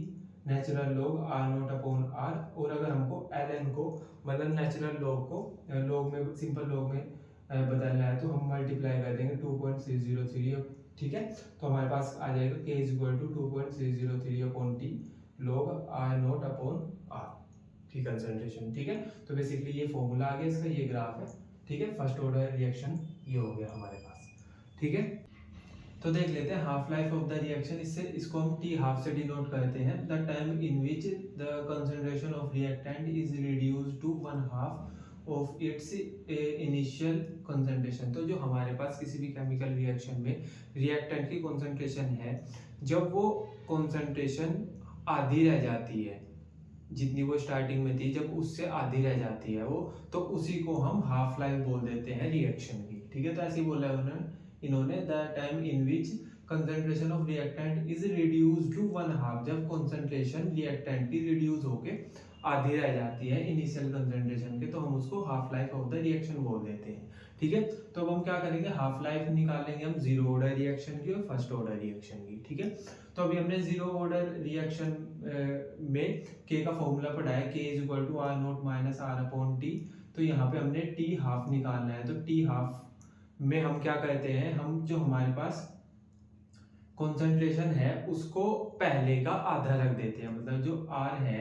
natural log R naught upon R, और अगर हमको ln को मतलब नेचुरल लॉग को लॉग में, सिंपल लॉग में बदलना है तो हम मल्टीप्लाई कर देंगे 2.603, ठीक है। तो हमारे पास आ जाएगा k is equal to 2.603 upon t log R naught upon R की कंसंट्रेशन, ठीक है। तो बेसिकली ये फॉर्मूला आ गया इसका, ये ग्राफ है, ठीक है। फर्स्ट ऑर्डर रिएक्शन ये हो गया हमारे पास, ठीक है। तो देख लेते हैं half life of the reaction, इसको हम टी हाफ से डिनोट करते हैं, the time in which the concentration of reactant is reduced to 1/2 of its initial concentration. तो जो हमारे पास किसी भी केमिकल रिएक्शन में रिएक्टेंट की कंसंट्रेशन है, जब वो कंसंट्रेशन आधी रह जाती है जितनी वो स्टार्टिंग में थी, जब उससे आधी रह जाती है वो, तो उसी को हम हाफ लाइफ बोल देते हैं रिएक्शन की, ठीक है। तो ऐसे ही बोला है इन्होंने the time in which concentration of reactant is reduced to 1/2, जब कंसंट्रेशन रिएक्टेंट की रिड्यूस होके आधी रह जाती है इनिशियल कंसंट्रेशन के, तो हम उसको half life of the reaction बोल देते हैं, ठीक है। तो अब हम क्या करेंगे, हाफ लाइफ निकालेंगे हम जीरो ऑर्डर रिएक्शन की और फर्स्ट ऑर्डर रिएक्शन की, ठीक है। तो अभी हमने जीरो ऑर्डर रिएक्शन में के का फॉर्मूला पढ़ा है, k is equal to R naught minus R upon T. तो यहाँ पे हमने टी हाफ निकालना है, तो टी हाफ में हम क्या कहते हैं, हम जो हमारे पास कंसंट्रेशन है उसको पहले का आधा रख देते हैं, मतलब जो R है,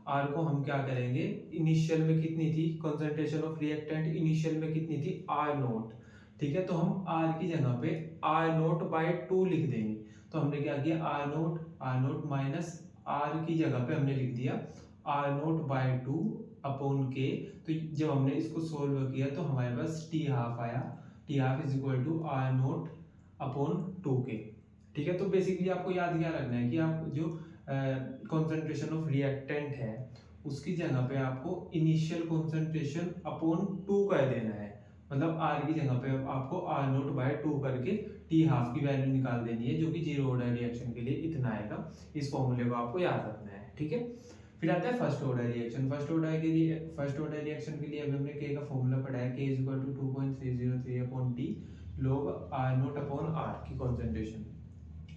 R को हम क्या करेंगे, इनिशियल में कितनी थी कंसंट्रेशन ऑफ रिएक्टेंट, इनिशियल में कितनी थी R नॉट, ठीक है। तो हम R की जगह पे R नॉट बाय 2 लिख देंगे। तो हमने क्या किया, R नॉट माइनस R की जगह पे हमने लिख दिया R नॉट बाय 2 अपॉन के। तो जब हमने इसको सोल्व किया तो हमारे पास टी हाफ आया, T half is equal to R naught upon 2k, ठीक है। तो बेसिकली आपको याद क्या रखना है कि आप जो कंसंट्रेशन ऑफ रिएक्टेंट है उसकी जगह पे आपको इनिशियल कंसंट्रेशन अपॉन 2 कर देना है, मतलब आर की जगह पे आपको आर नोट बाय 2 करके टी हाफ की वैल्यू निकाल देनी है, जो कि जीरो ऑर्डर रिएक्शन के लिए इतना आएगा। इस फॉर्मूले को आपको याद रखना है, ठीक है। फिर आता है first order reaction. First order reaction के लिए अभी हमने के का फॉर्मूला पढ़ा है, k is equal to 2.303 upon T log r naught upon r की कंसंट्रेशन।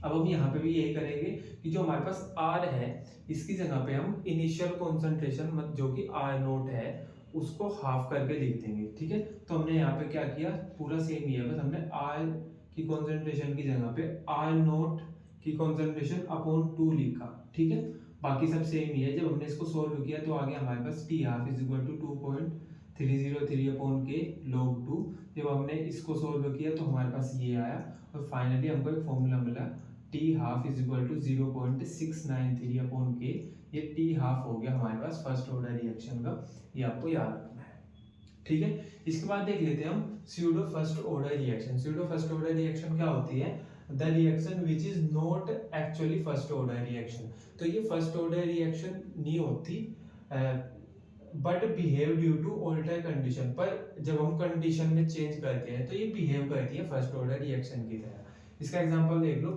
अब हम यहाँ पे भी यही करेंगे कि जो हमारे पास r है इसकी जगह पे हम इनिशियल कंसंट्रेशन जो कि r नॉट है उसको हाफ करके लिख देंगे, ठीक है। तो हमने यहाँ पे क्या किया, पूरा सेम ही है, बस हमने r की कंसंट्रेशन की जगह पे r नॉट की कंसंट्रेशन अपॉन 2 लिखा, ठीक है। बाकी सब सेम ही है। जब हमने इसको सोल्व किया तो आ गया हमारे पास T half is equal to 2.303 upon k log 2। जब हमने इसको सोल्व किया तो हमारे पास ये आया, और फाइनली हमको एक फॉर्मूला मिला T half is equal to 0.693 upon K. ये टी हाफ हो गया हमारे पास फर्स्ट ऑर्डर रिएक्शन का, ये आपको याद रखना है, ठीक है। इसके बाद देख लेते हैं हम pseudo first order reaction. Pseudo first order reaction क्या होती है, the reaction which is not actually first order reaction. तो ये फर्स्ट ऑर्डर रिएक्शन नहीं होती but behave due to alter condition, पर जब हम कंडीशन में चेंज करते हैं तो ये बिहेव करती है फर्स्ट ऑर्डर रिएक्शन की तरह। इसका एग्जांपल देख लो,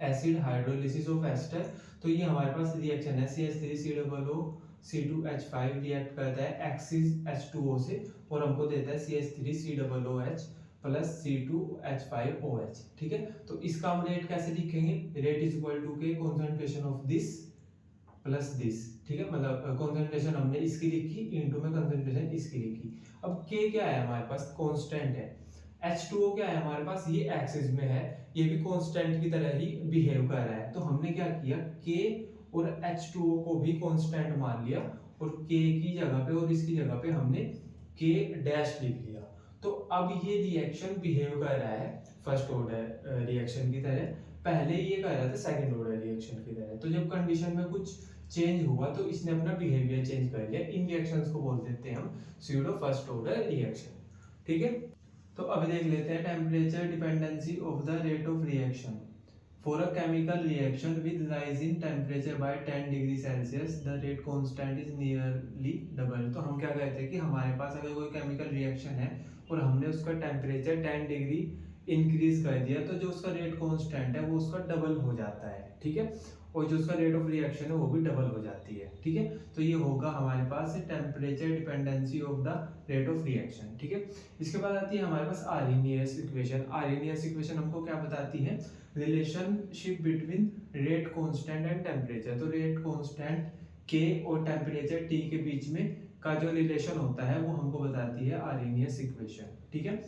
एसिड हाइड्रोलिसिस ऑफ एस्टर। तो ये हमारे पास रिएक्शन है, CH3COO C2H5 रिएक्ट करता है एक्सिस H2O से और हमको देता है CH3COOH प्लस C2H5OH, ठीक है। तो इसका हम रेट कैसे लिखेंगे, रेट इज इक्वल टू के concentration of this plus this, ठीक है। मतलब कंसंट्रेशन हमने इसकी लिखी इनटू में कंसंट्रेशन इसकी लिखी। अब के क्या है हमारे पास, कांस्टेंट है। H2O क्या है हमारे पास, ये एक्सिस में है, ये भी कांस्टेंट की तरह ही बिहेव कर रहा है। तो हमने क्या किया, के और H2O को भी कांस्टेंट मान लिया और के की जगह पे और इसकी जगह पे हमने के डैश लिख लिया। तो अब ये रिएक्शन बिहेव कर रहा है फर्स्ट ऑर्डर रिएक्शन की तरह, पहले ये कर रहा था सेकंड ऑर्डर रिएक्शन की तरह। तो जब कंडीशन में कुछ चेंज हुआ तो इसने अपना बिहेवियर चेंज कर लिया। इन रिएक्शंस को बोल देते हैं हम स्यूडो फर्स्ट ऑर्डर रिएक्शन, ठीक है। तो अब देख लेते हैं temperature dependency of the rate of reaction. For a chemical reaction with rise in temperature by 10 degree Celsius the rate constant is nearly double। तो हम क्या कहते हैं कि हमारे पास अगर कोई केमिकल रिएक्शन है और हमने उसका टेम्परेचर 10 डिग्री इंक्रीज कर दिया, तो जो उसका रेट कांस्टेंट है वो उसका डबल हो जाता है, ठीक है, और जो उसका रेट ऑफ रिएक्शन है वो भी डबल हो जाती है, ठीक है। तो ये होगा हमारे पास temperature dependency of the rate of reaction, ठीक है। इसके बाद आती है हमारे पास आर्हेनियस इक्वेशन। आर्हेनियस इक्वेशन हमको क्या बताती है, relationship between rate constant and temperature. तो रेट कांस्टेंट के और टेम्परेचर टी के बीच में का जो रिलेशन होता है वो हमको बताती है आर्हेनियस इक्वेशन, ठीक है।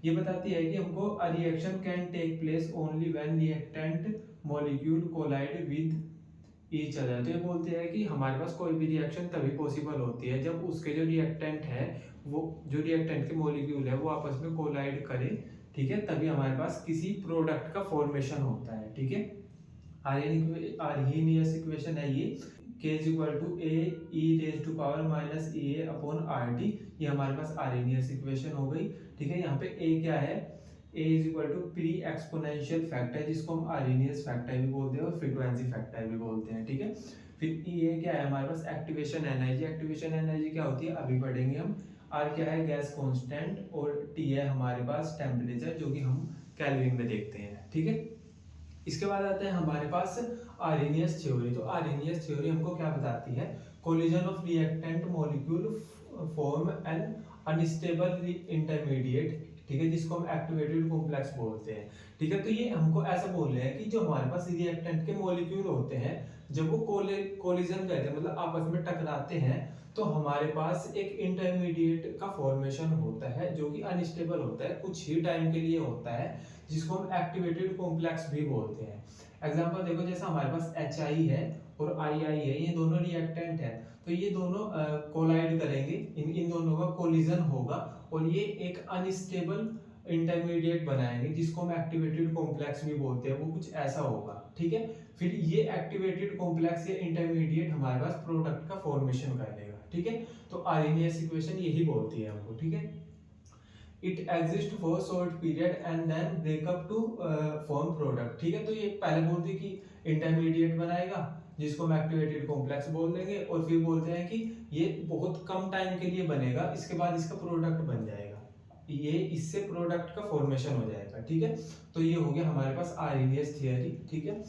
ये बताती है कि हमको a reaction can take place only when reactant molecule collide with each other. तो ये बोलते हैं कि हमारे पास कोई भी रिएक्शन तभी पॉसिबल होती है जब उसके जो रिएक्टेंट है, वो जो रिएक्टेंट के मॉलिक्यूल है वो आपस में कोलाइड करे, ठीक है, तभी हमारे पास किसी प्रोडक्ट का फॉर्मेशन होता है, ठीक है। आर्हेनियस इक्वेशन है ये, K is equal to A E raise to power minus A upon R T. ये हमारे पास आर्हेनियस इक्वेशन हो गई, ठीक है। यहाँ पे ए क्या है, A is equal to pre exponential factor, जिसको हम आर्हेनियस फैक्टर भी बोलते हैं और फ्रीक्वेंसी फैक्टर भी बोलते हैं, ठीक है। फिर ये क्या है हमारे पास, एक्टिवेशन एनर्जी। एक्टिवेशन एनर्जी क्या होती है अभी पढ़ेंगे हम। आर क्या है, गैस कांस्टेंट, और टी है हमारे पास टेम्परेचर, जो कि हम केल्विन में देखते हैं, ठीक है। इसके बाद आते हैं हमारे पास आर्हेनियस थ्योरी। तो आर्हेनियस थ्योरी हमको क्या बताती है, collision of reactant molecule form an unstable intermediate, ठीक है, जिसको हम एक्टिवेटेड कॉम्प्लेक्स बोलते हैं, ठीक है। तो ये हमको ऐसा बोल रहे हैं कि जो हमारे पास रिएक्टेंट के मॉलिक्यूल होते हैं, जब वो कोलिजन करते हैं मतलब आपस में टकराते हैं, तो हमारे पास एक इंटरमीडिएट का फॉर्मेशन होता है जो कि अनस्टेबल होता है, कुछ ही टाइम के लिए होता है, जिसको हम एक्टिवेटेड कॉम्प्लेक्स भी बोलते हैं। एग्जांपल देखो, जैसा हमारे पास HI है और II है, ये दोनों रिएक्टेंट है, तो ये दोनों कोलाइड करेंगे, इन दोनों का कोलिजन होगा और ये एक अनस्टेबल इंटरमीडिएट बनाएंगे, जिसको हम एक्टिवेटेड कॉम्प्लेक्स भी बोलते हैं, वो कुछ ऐसा होगा, ठीक है। फिर ये एक्टिवेटेड कॉम्प्लेक्स या इंटरमीडिएट हमारे पास प्रोडक्ट का फॉर्मेशन कर लेगा, ठीक है। तो आर्हेनियस इक्वेशन यही बोलती है हमको, ठीक है। It exist for short period and then break up to form product, ठीक है। तो ये पहले बोलते हैं कि इंटरमीडिएट बनाएगा, जिसको हम एक्टिवेटेड कॉम्प्लेक्स बोल देंगे, और फिर बोलते हैं कि ये बहुत कम टाइम के लिए बनेगा, इसके बाद इसका प्रोडक्ट बन जाएगा, ये इससे प्रोडक्ट का फॉर्मेशन हो जाएगा, ठीक है। तो ये हो गया हमारे पास आर्हेनियस थ्योरी, ठीक है।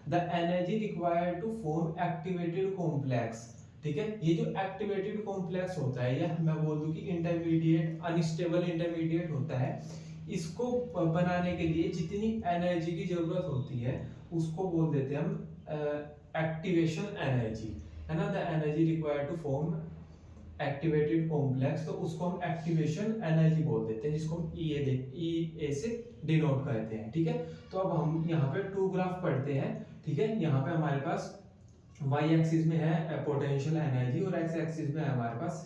The energy required to form activated complex, ठीक है। ये जो एक्टिवेटेड कॉम्प्लेक्स होता है, या मैं बोल दूं कि इंटरमीडिएट अनस्टेबल इंटरमीडिएट होता है, इसको बनाने के लिए जितनी एनर्जी की जरूरत होती है उसको बोल देते हैं हम एक्टिवेशन एनर्जी, है ना। The energy required to form activated complex, तो उसको हम एक्टिवेशन एनर्जी बोल देते हैं, जिसको हम ई ए से डिनोट करते हैं, ठीक है। तो अब हम यहाँ पे टू ग्राफ पढ़ते हैं, ठीक है। यहाँ पे हमारे पास वाई एक्सिस में है पोटेंशियल एनर्जी और एक्स एक्सिस में है हमारे पास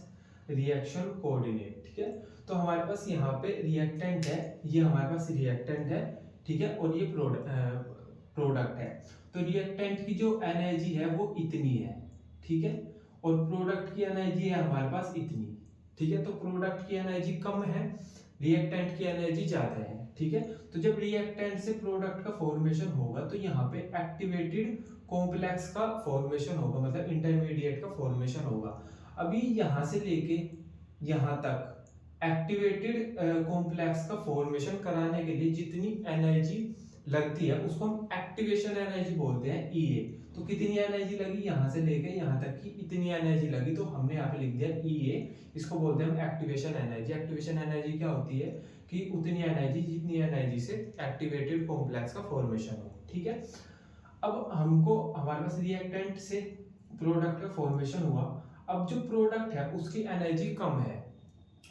रिएक्शन कोऑर्डिनेट, ठीक है। तो हमारे पास यहाँ पे रिएक्टेंट है, ये हमारे पास रिएक्टेंट है, ठीक है, और ये प्रोडक्ट है। तो रिएक्टेंट की जो एनर्जी है वो इतनी है, ठीक है, और प्रोडक्ट की एनर्जी है हमारे पास इतनी, ठीक है। तो प्रोडक्ट की एनर्जी कम है, रिएक्टेंट की एनर्जी ज्यादा है, ठीक है। तो जब रिएक्टेंट से प्रोडक्ट का फॉर्मेशन होगा, तो यहाँ पे एक्टिवेटेड कॉम्प्लेक्स का फॉर्मेशन होगा, मतलब इंटरमीडिएट का फॉर्मेशन होगा। अभी यहाँ से लेके यहाँ तक एक्टिवेटेड कॉम्प्लेक्स का फॉर्मेशन कराने के लिए जितनी एनर्जी लगती है उसको हम एक्टिवेशन एनर्जी बोलते हैं, EA। तो कितनी एनर्जी लगी, यहाँ से लेके यहाँ तक की इतनी एनर्जी लगी, तो हमने यहाँ पे लिख दिया EA, इसको बोलते हैं हम एक्टिवेशन एनर्जी। एक्टिवेशन एनर्जी क्या होती है कि उतनी एनर्जी जितनी एनर्जी से एक्टिवेटेड कॉम्प्लेक्स का फॉर्मेशन हो, ठीक है। अब हमको हमारे पास रिएक्टेंट से प्रोडक्ट का फॉर्मेशन हुआ, अब जो प्रोडक्ट है उसकी एनर्जी कम है,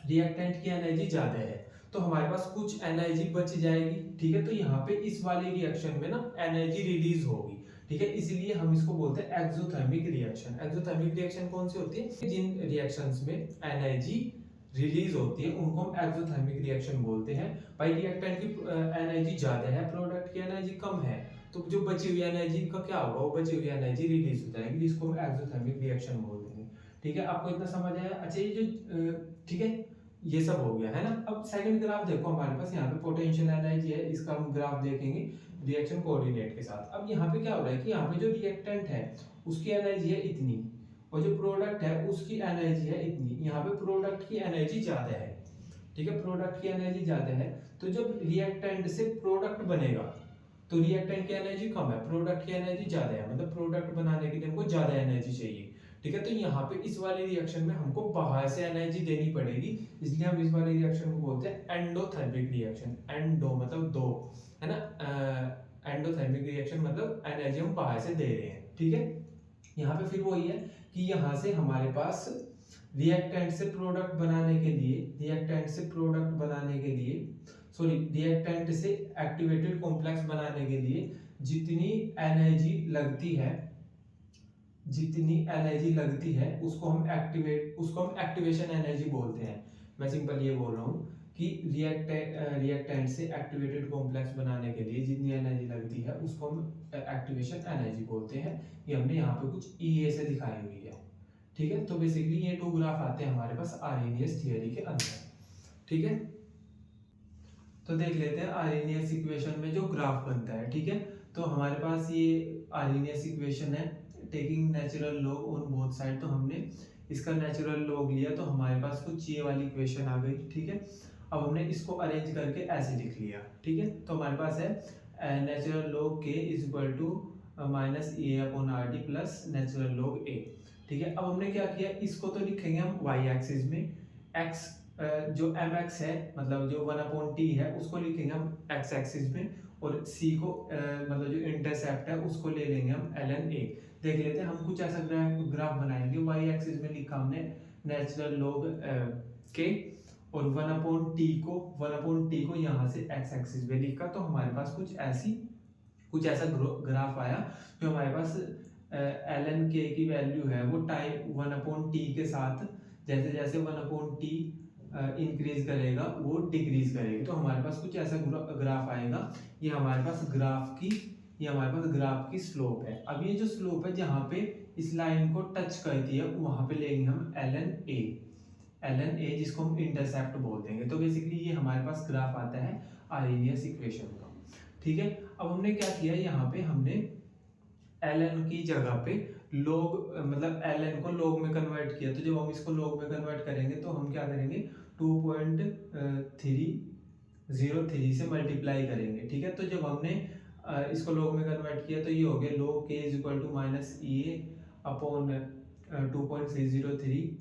रिएक्टेंट की एनर्जी ज्यादा है, तो हमारे पास कुछ एनर्जी बच जाएगी, ठीक है। तो यहाँ पे इस वाले रिएक्शन में ना एनर्जी रिलीज होगी, ठीक है, इसलिए हम इसको बोलते हैं एक्सोथर्मिक रिएक्शन। एक्सोथर्मिक रिएक्शन कौन सी होती है, जिन रिएक्शंस में एनर्जी रिलीज होती है उनको हम एक्सोथर्मिक रिएक्शन बोलते हैं। भाई रिएक्टेंट की एनर्जी ज्यादा है, प्रोडक्ट की एनर्जी कम है, तो जो बची हुई एनर्जी का क्या होगा, वो बची हुई एनर्जी रिलीज हो जाएगी, जिसको हम एक्सोथर्मिक रिएक्शन बोल देंगे, ठीक है। आपको इतना समझ आया, अच्छा ये जो ठीक है, ये सब हो गया है ना। अब सेकंड ग्राफ देखो हमारे पास यहाँ पे पोटेंशियल एनर्जी है, इसका हम ग्राफ देखेंगे रिएक्शन कोऑर्डिनेट के साथ। अब यहाँ पे क्या हो रहा है कि यहाँ पे जो रिएक्टेंट है उसकी एनर्जी है इतनी, और जो प्रोडक्ट है उसकी एनर्जी है इतनी। यहाँ पे प्रोडक्ट की एनर्जी ज्यादा है, ठीक है, प्रोडक्ट की एनर्जी ज्यादा है। तो जब रिएक्टेंट से प्रोडक्ट बनेगा तो रिएक्टेंट की एनर्जी कम है, प्रोडक्ट की एनर्जी ज्यादा है, मतलब प्रोडक्ट बनाने के लिए हमको ज्यादा एनर्जी चाहिए, ठीक है। तो यहाँ पे इस वाले रिएक्शन में हमको बाहर से एनर्जी देनी पड़ेगी, इसलिए हम इस वाले रिएक्शन को बोलते हैं एंडोथर्मिक रिएक्शन। एंडो मतलब दो, है ना, एंडोथर्मिक रिएक्शन मतलब एनर्जी हम बाहर से दे रहे हैं, ठीक है। यहाँ पे फिर वही है कि यहाँ से हमारे पास रिएक्टेंट से प्रोडक्ट बनाने के लिए, रिएक्टेंट से प्रोडक्ट बनाने के लिए, सॉरी, रिएक्टेंट से एक्टिवेटेड कॉम्प्लेक्स बनाने के लिए जितनी एनर्जी लगती है, जितनी एनर्जी लगती है उसको हम एक्टिवेशन एनर्जी बोलते हैं। मैं सिंपल ये बोल रहा हूँ कि रिएक्टेंट से एक्टिवेटेड कॉम्प्लेक्स बनाने के लिए जितनी एनर्जी लगती है उसको हम एक्टिवेशन एनर्जी बोलते हैं। ये हमने यहाँ पे कुछ EA से दिखाई हुई है, ठीक है। तो बेसिकली ये 2 ग्राफ आते हैं हमारे पास आर्हेनियस थ्योरी के अंदर, ठीक है। तो देख लेते हैं आर्हेनियस इक्वेशन में जो ग्राफ बनता है, ठीक है। तो हमारे पास ये आर्हेनियस इक्वेशन है, taking natural log on both side. तो हमने इसका नेचुरल लॉग लिया तो हमारे पास कुछ ये वाली इक्वेशन आ गई, ठीक है। अब हमने इसको अरेंज करके ऐसे लिख लिया, ठीक है। तो हमारे पास है natural log k is equal to minus A upon R D plus natural log A, ठीक है। अब हमने क्या किया, इसको तो लिखेंगे हम वाई एक्सिस में, x जो mx है मतलब जो 1/t है उसको लिखेंगे हम x एक्सिस में, और c को मतलब जो इंटरसेप्ट है उसको ले लेंगे हम ln a। देख लेते हैं, हम कुछ ऐसा ग्राफ बनाएंगे, y एक्सिस में लिखा हमने नेचुरल लॉग k, और 1/t को यहाँ से x एक्सिस में लिखा। तो हमारे पास कुछ ऐसा ग्राफ आया जो हमारे पास ln k की वैल्यू है वो टाइम 1/t के साथ जैसे जैसे 1/t इंक्रीज करेगा वो डिक्रीज करेगी। तो हमारे पास कुछ ऐसा ग्राफ आएगा, ये हमारे पास ग्राफ की स्लोप है। अब ये जो स्लोप है जहाँ पे इस लाइन को टच करती है वहां पे लेंगे हम ln a जिसको हम इंटरसेप्ट बोल देंगे। तो बेसिकली ये हमारे पास ग्राफ आता है आर्हेनियस इक्वेशन का, ठीक है। अब हमने क्या किया, यहाँ पे हमने ln की जगह पे log मतलब ln को log में कन्वर्ट किया। तो जब हम इसको log में कन्वर्ट करेंगे तो हम क्या करेंगे, 2.303 से मल्टीप्लाई करेंगे, ठीक है। तो जब हमने इसको log में कन्वर्ट किया तो ये हो गया log k is equal to minus A upon 2.303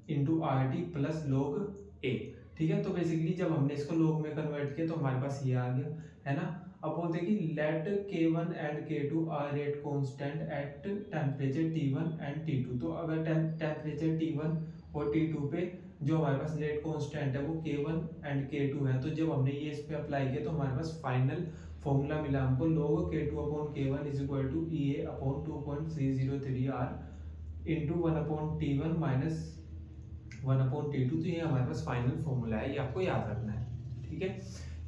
into R T plus log a, ठीक है। तो बेसिकली जब हमने इसको log में कन्वर्ट किया तो हमारे पास ये आ गया, है ना। अब बोलते हैं कि let K1 and K2 are rate constant at temperature T1 and T2। तो अगर टेम्परेचर T1 और T2 पे जो हमारे पास रेट कांस्टेंट है वो K1 एंड K2 है, तो जब हमने ये इस पे अप्लाई किया तो हमारे पास फाइनल फॉर्मूला मिला हमको log K2 upon K1 is equal to EA upon 2.303 R into 1/T1 minus 1/T2। तो ये हमारे पास फाइनल फॉर्मूला है, ये आपको याद रखना है, ठीक है।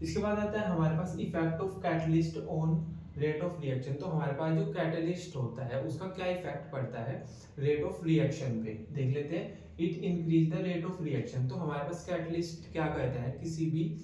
इसके बाद आता है हमारे पास effect of catalyst on rate of reaction. तो हमारे पास जो कैटलिस्ट होता है उसका क्या इफेक्ट पड़ता है रेट ऑफ रिएक्शन पे, देख लेते हैं। It increase the rate of reaction. तो हमारे पास कैटलिस्ट क्या कहता है, किसी भी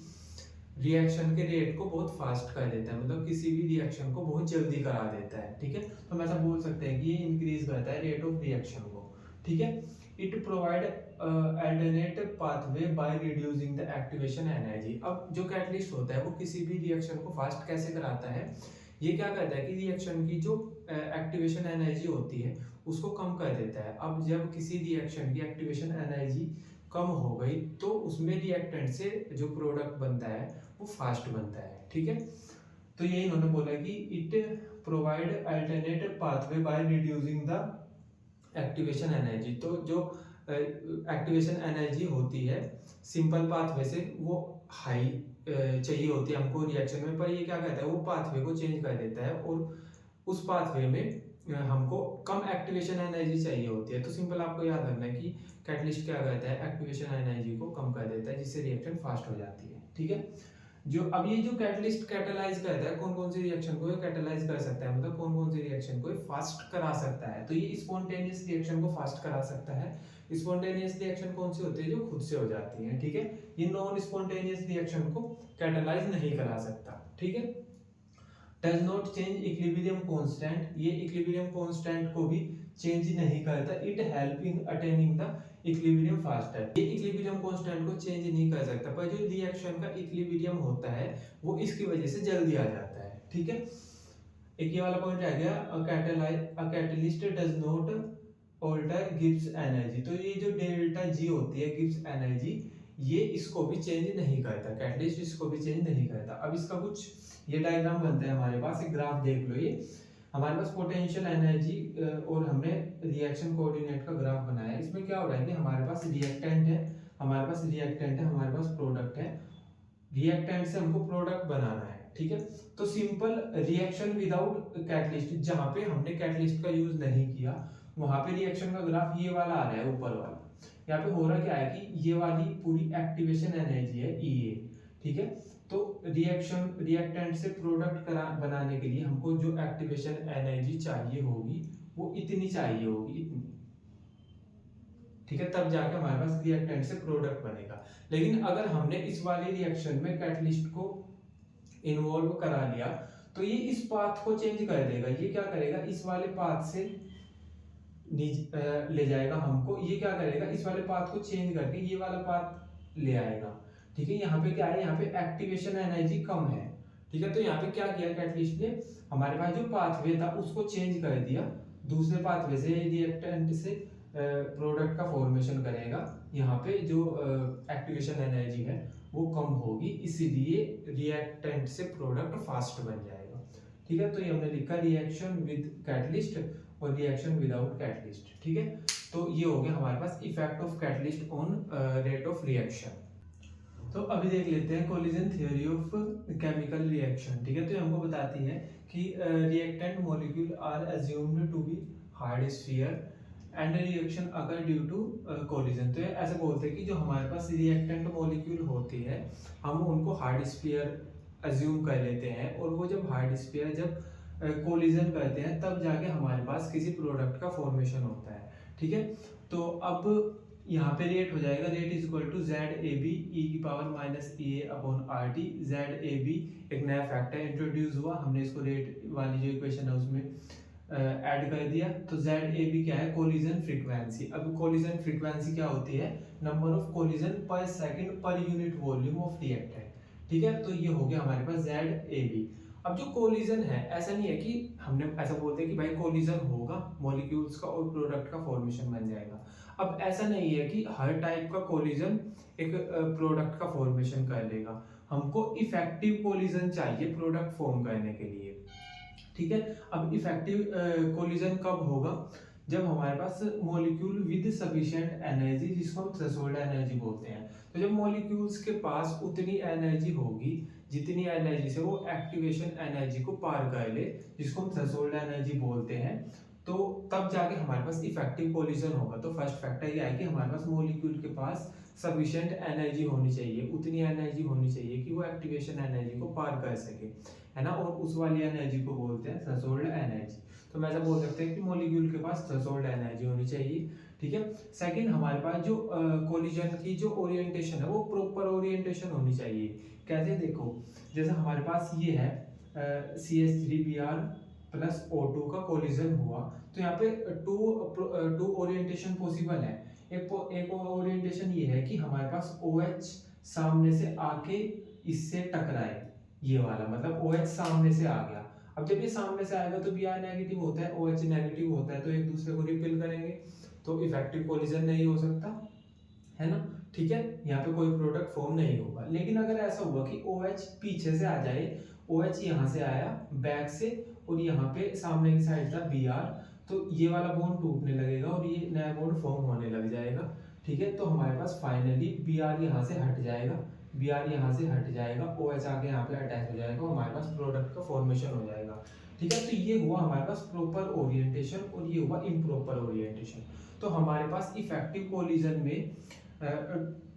रिएक्शन के रेट को बहुत फास्ट कर देता है, मतलब किसी भी रिएक्शन को बहुत जल्दी करा देता है, ठीक है। तो हम ऐसा बोल सकते हैं कि ये इंक्रीज करता है रेट ऑफ रिएक्शन को, ठीक है। It provide alternate pathway by reducing the activation energy. अब जो कैटलिस्ट होता है वो किसी भी रिएक्शन को फास्ट कैसे कराता है, ये क्या करता है कि रिएक्शन की जो एक्टिवेशन एनर्जी होती है उसको कम कर देता है। अब जब किसी रिएक्शन की एक्टिवेशन एनर्जी कम हो गई तो उसमें रिएक्टेंट से जो प्रोडक्ट बनता है वो फास्ट बनता है, ठीक है। तो ये इन्होंने बोला कि it provide alternate pathway by reducing the activation energy. तो जो एक्टिवेशन एनर्जी होती है सिंपल पाथवे से वो हाई चाहिए होती है हमको रिएक्शन में, पर ये क्या कहता है वो पाथवे को चेंज कर देता है और उस पाथवे में हमको कम एक्टिवेशन एनर्जी चाहिए होती है। तो सिंपल आपको याद रखना है कि कैटलिस्ट क्या करता है, एक्टिवेशन एनर्जी को कम कर देता है जिससे रिएक्शन फास्ट हो जाती है, ठीक है। जो अब ये जो कैटलिस्ट कैटलाइज करता है कौन कौन सी रिएक्शन को कैटलाइज कर सकता है, मतलब कौन कौन सी रिएक्शन को फास्ट करा सकता है। तो ये स्पॉन्टेनियस रिएक्शन को फास्ट करा सकता है, स्पॉन्टेनियस रिएक्शन कौन सी होती है, जो खुद से हो जाती है, ठीक है। ये नॉन स्पॉन्टेनियस रिएक्शन को कैटालाइज नहीं करा सकता, ठीक है। Does not change equilibrium constant, ये इक्विलिब्रियम कांस्टेंट को भी चेंज नहीं करता। It help in attaining the equilibrium faster, ये इक्विलिब्रियम कांस्टेंट को चेंज नहीं कर सकता, पर जो रिएक्शन का इक्विलिब्रियम होता है वो इसकी वजह से जल्दी आ जाता है, ठीक है। एक ये वाला पॉइंट आ गया, a catalyst does not alter Gibbs energy, तो ये जो डेल्टा जी होती है गिब्स एनर्जी, ये इसको भी चेंज नहीं करता, कैटलिस्ट इसको भी चेंज नहीं करता। अब इसका कुछ ये डायग्राम बनता है हमारे पास, एक ग्राफ देख लो, ये हमारे पास पोटेंशियल एनर्जी और हमने रिएक्शन कोऑर्डिनेट का ग्राफ बनाया है। इसमें क्या हो रहा है कि हमारे पास रिएक्टेंट है, हमारे पास रिएक्टेंट है, हमारे पास प्रोडक्ट है, रिएक्टेंट से हमको प्रोडक्ट बनाना है, ठीक है। तो सिंपल रिएक्शन विदाउट कैटलिस्ट, जहां पे हमने कैटलिस्ट का यूज नहीं किया वहां पे रिएक्शन का ग्राफ ये वाला आ रहा है, ऊपर वाला। यहाँ पे हो रहा क्या है कि ये वाली पूरी एक्टिवेशन एनर्जी है EA, ठीक है। तो रिएक्टेंट से प्रोडक्ट बनाने के लिए हमको जो एक्टिवेशन एनर्जी चाहिए होगी वो इतनी चाहिए होगी, इतनी, ठीक है, तब जाके हमारे पास रिएक्टेंट से प्रोडक्ट बनेगा। लेकिन अगर हमने इस वाली रिएक्शन में कैटलिस्ट को इन्वॉल्व करा लिया तो ये इस पाथ को चेंज कर देगा। ये क्या करेगा, इस वाले पाथ से ले जाएगा हमको, ये क्या करेगा, इस वाले पाथ को चेंज करके ये वाला पाथ ले आएगा, ठीक है। यहाँ पे क्या है, यहाँ पे एक्टिवेशन एनर्जी कम है, ठीक है। तो यहाँ पे क्या किया कैटलिस्ट ने, हमारे पास जो पाथवे था उसको चेंज कर दिया, दूसरे पाथवे से रिएक्टेंट से प्रोडक्ट का फॉर्मेशन करेगा। यहाँ पे जो एक्टिवेशन एनर्जी है वो कम होगी, इसीलिए रिएक्टेंट से प्रोडक्ट फास्ट बन जाएगा, ठीक है। तो ये हमने लिखा रिएक्शन विद कैटलिस्ट और रिएक्शन विदाउट कैटलिस्ट, ठीक है। तो ये हो गया हमारे पास effect of catalyst on rate of reaction. तो अभी देख लेते हैं collision theory of chemical reaction, ठीक है। तो ये हमको बताती है कि reactant molecule are assumed to be hard sphere and reaction occur due to collision. तो ऐसे बोलते हैं कि जो हमारे पास रिएक्टेंट मॉलिक्यूल होती है हम उनको हार्ड स्फीयर अज्यूम कर लेते हैं, और वो जब हार्ड स्फीयर जब कोलिजन करते हैं तब जाके हमारे पास किसी प्रोडक्ट का फॉर्मेशन होता है, ठीक है। तो अब यहाँ पे रेट हो जाएगा, rate is equal to ZAB e⁻⁻ ZAB एक नया फैक्टर इंट्रोड्यूस हुआ, हमने इसको रेट वाली जो इक्वेशन है उसमें ऐड कर दिया। तो ZAB क्या है, कोलिजन फ्रीक्वेंसी। अब कोलिजन फ्रीक्वेंसी क्या होती है, नंबर ऑफ कोलिजन पर second per unit volume of reactant, ठीक है। तो ये हो गया हमारे पास ZAB। अब जो कोलिजन है, ऐसा नहीं है कि हमने ऐसा बोलते हैं कि भाई कोलिजन होगा मॉलिक्यूल्स का और प्रोडक्ट का फॉर्मेशन बन जाएगा। अब ऐसा नहीं है कि हर टाइप का कोलिजन एक प्रोडक्ट का फॉर्मेशन कर लेगा, हमको इफेक्टिव कोलिजन चाहिए प्रोडक्ट फॉर्म करने के लिए, ठीक है। अब इफेक्टिव कोलिजन कब होगा, जब हमारे पास मॉलिक्यूल विद सफिशिएंट एनर्जी, जिसको हम थ्रेशोल्ड एनर्जी बोलते हैं। तो जब मॉलिक्यूल्स के पास उतनी एनर्जी होगी जितनी एनर्जी से वो एक्टिवेशन एनर्जी को पार कर ले, जिसको हम थ्रेशोल्ड एनर्जी बोलते हैं, तो तब जाके हमारे पास इफेक्टिव कोलिजन होगा। तो फर्स्ट फैक्टर ये है कि हमारे पास मॉलिक्यूल के पास सफिशिएंट एनर्जी होनी चाहिए, उतनी एनर्जी होनी चाहिए कि वो एक्टिवेशन एनर्जी को पार कर सके, है ना। और उस वाली एनर्जी को बोलते हैं थ्रेशोल्ड एनर्जी। तो मैं ऐसा बोल सकते हैं कि मॉलिक्यूल के पास थ्रेशोल्ड एनर्जी होनी चाहिए, ठीक है। सेकंड, हमारे पास जो कोलिजन की जो ओरिएंटेशन है वो प्रॉपर ओरिएंटेशन होनी चाहिए। कैसे, देखो जैसे हमारे पास ये है CH3Br प्लस O2 का कोलिजन हुआ, तो यहाँ पे टू ओरिएंटेशन पॉसिबल है। एक ओरिएंटेशन ये है कि हमारे पास OH सामने से आके इससे टकराए, ये वाला मतलब OH सामने से आ गया। अब जब ये सामने से आएगा तो Br नेगेटिव होता है, OH नेगेटिव होता है, तो एक दूसरे को रिपेल करेंगे, तो इफेक्टिव कोलिजन नहीं हो सकता, है ना, ठीक है। यहाँ पे कोई प्रोडक्ट फॉर्म नहीं होगा। लेकिन अगर ऐसा हुआ कि OH पीछे से आ जाए, OH यहाँ से आया बैक से और यहाँ पे सामने की साइड था Br, तो ये वाला बॉन्ड टूटने लगेगा और ये नया बॉन्ड फॉर्म होने लग जाएगा, ठीक है। तो हमारे पास फाइनली Br यहाँ से हट जाएगा, Br यहाँ से हट जाएगा, OH आके यहाँ पे अटैच हो जाएगा, हमारे पास प्रोडक्ट का फॉर्मेशन हो जाएगा, ठीक है। तो ये हुआ हमारे पास प्रॉपर ओरिएंटेशन और ये हुआ इम्प्रॉपर ओरिएंटेशन। तो हमारे पास इफेक्टिव कोलिजन में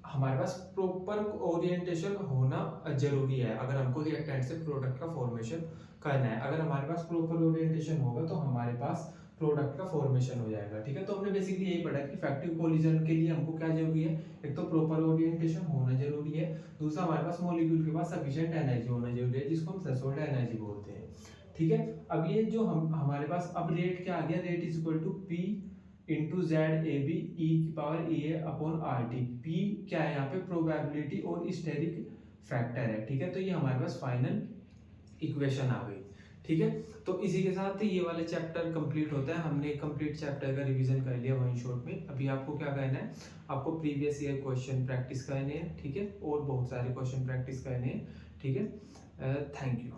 हमारे पास प्रॉपर ओरिएंटेशन होना जरूरी है अगर हमको रिएक्टेंट से प्रोडक्ट का फॉर्मेशन करना है। अगर हमारे पास प्रॉपर ओरिएंटेशन होगा तो हमारे पास प्रोडक्ट का फॉर्मेशन हो जाएगा। ठीक है, तो हमने बेसिकली यही पढ़ा कि इफेक्टिव कोलिजन के लिए हमको क्या जरूरी है, एक तो प्रॉपर ओरिएंटेशन होना जरूरी है, दूसरा हमारे पास मॉलिक्यूल के पास सफिशिएंट एनर्जी होना जरूरी है, जिसको हम थ्रेशोल्ड एनर्जी बोलते हैं। ठीक है, अब ये जो हमारे पास अब रेट क्या आ गया, rate is equal to P into Z A B E की power A upon R T. P क्या है यहाँ पे, प्रोबेबिलिटी और स्टेरिक फैक्टर है। ठीक है, तो ये हमारे पास फाइनल इक्वेशन आ गई। ठीक है, तो इसी के साथ ये वाले चैप्टर कंप्लीट होता है। हमने कंप्लीट चैप्टर का रिवीजन कर लिया वन शॉट में। अभी आपको क्या करना है, आपको प्रीवियस ईयर क्वेश्चन प्रैक्टिस करने हैं। ठीक है, और बहुत सारे क्वेश्चन प्रैक्टिस करने हैं। ठीक है, थैंक यू।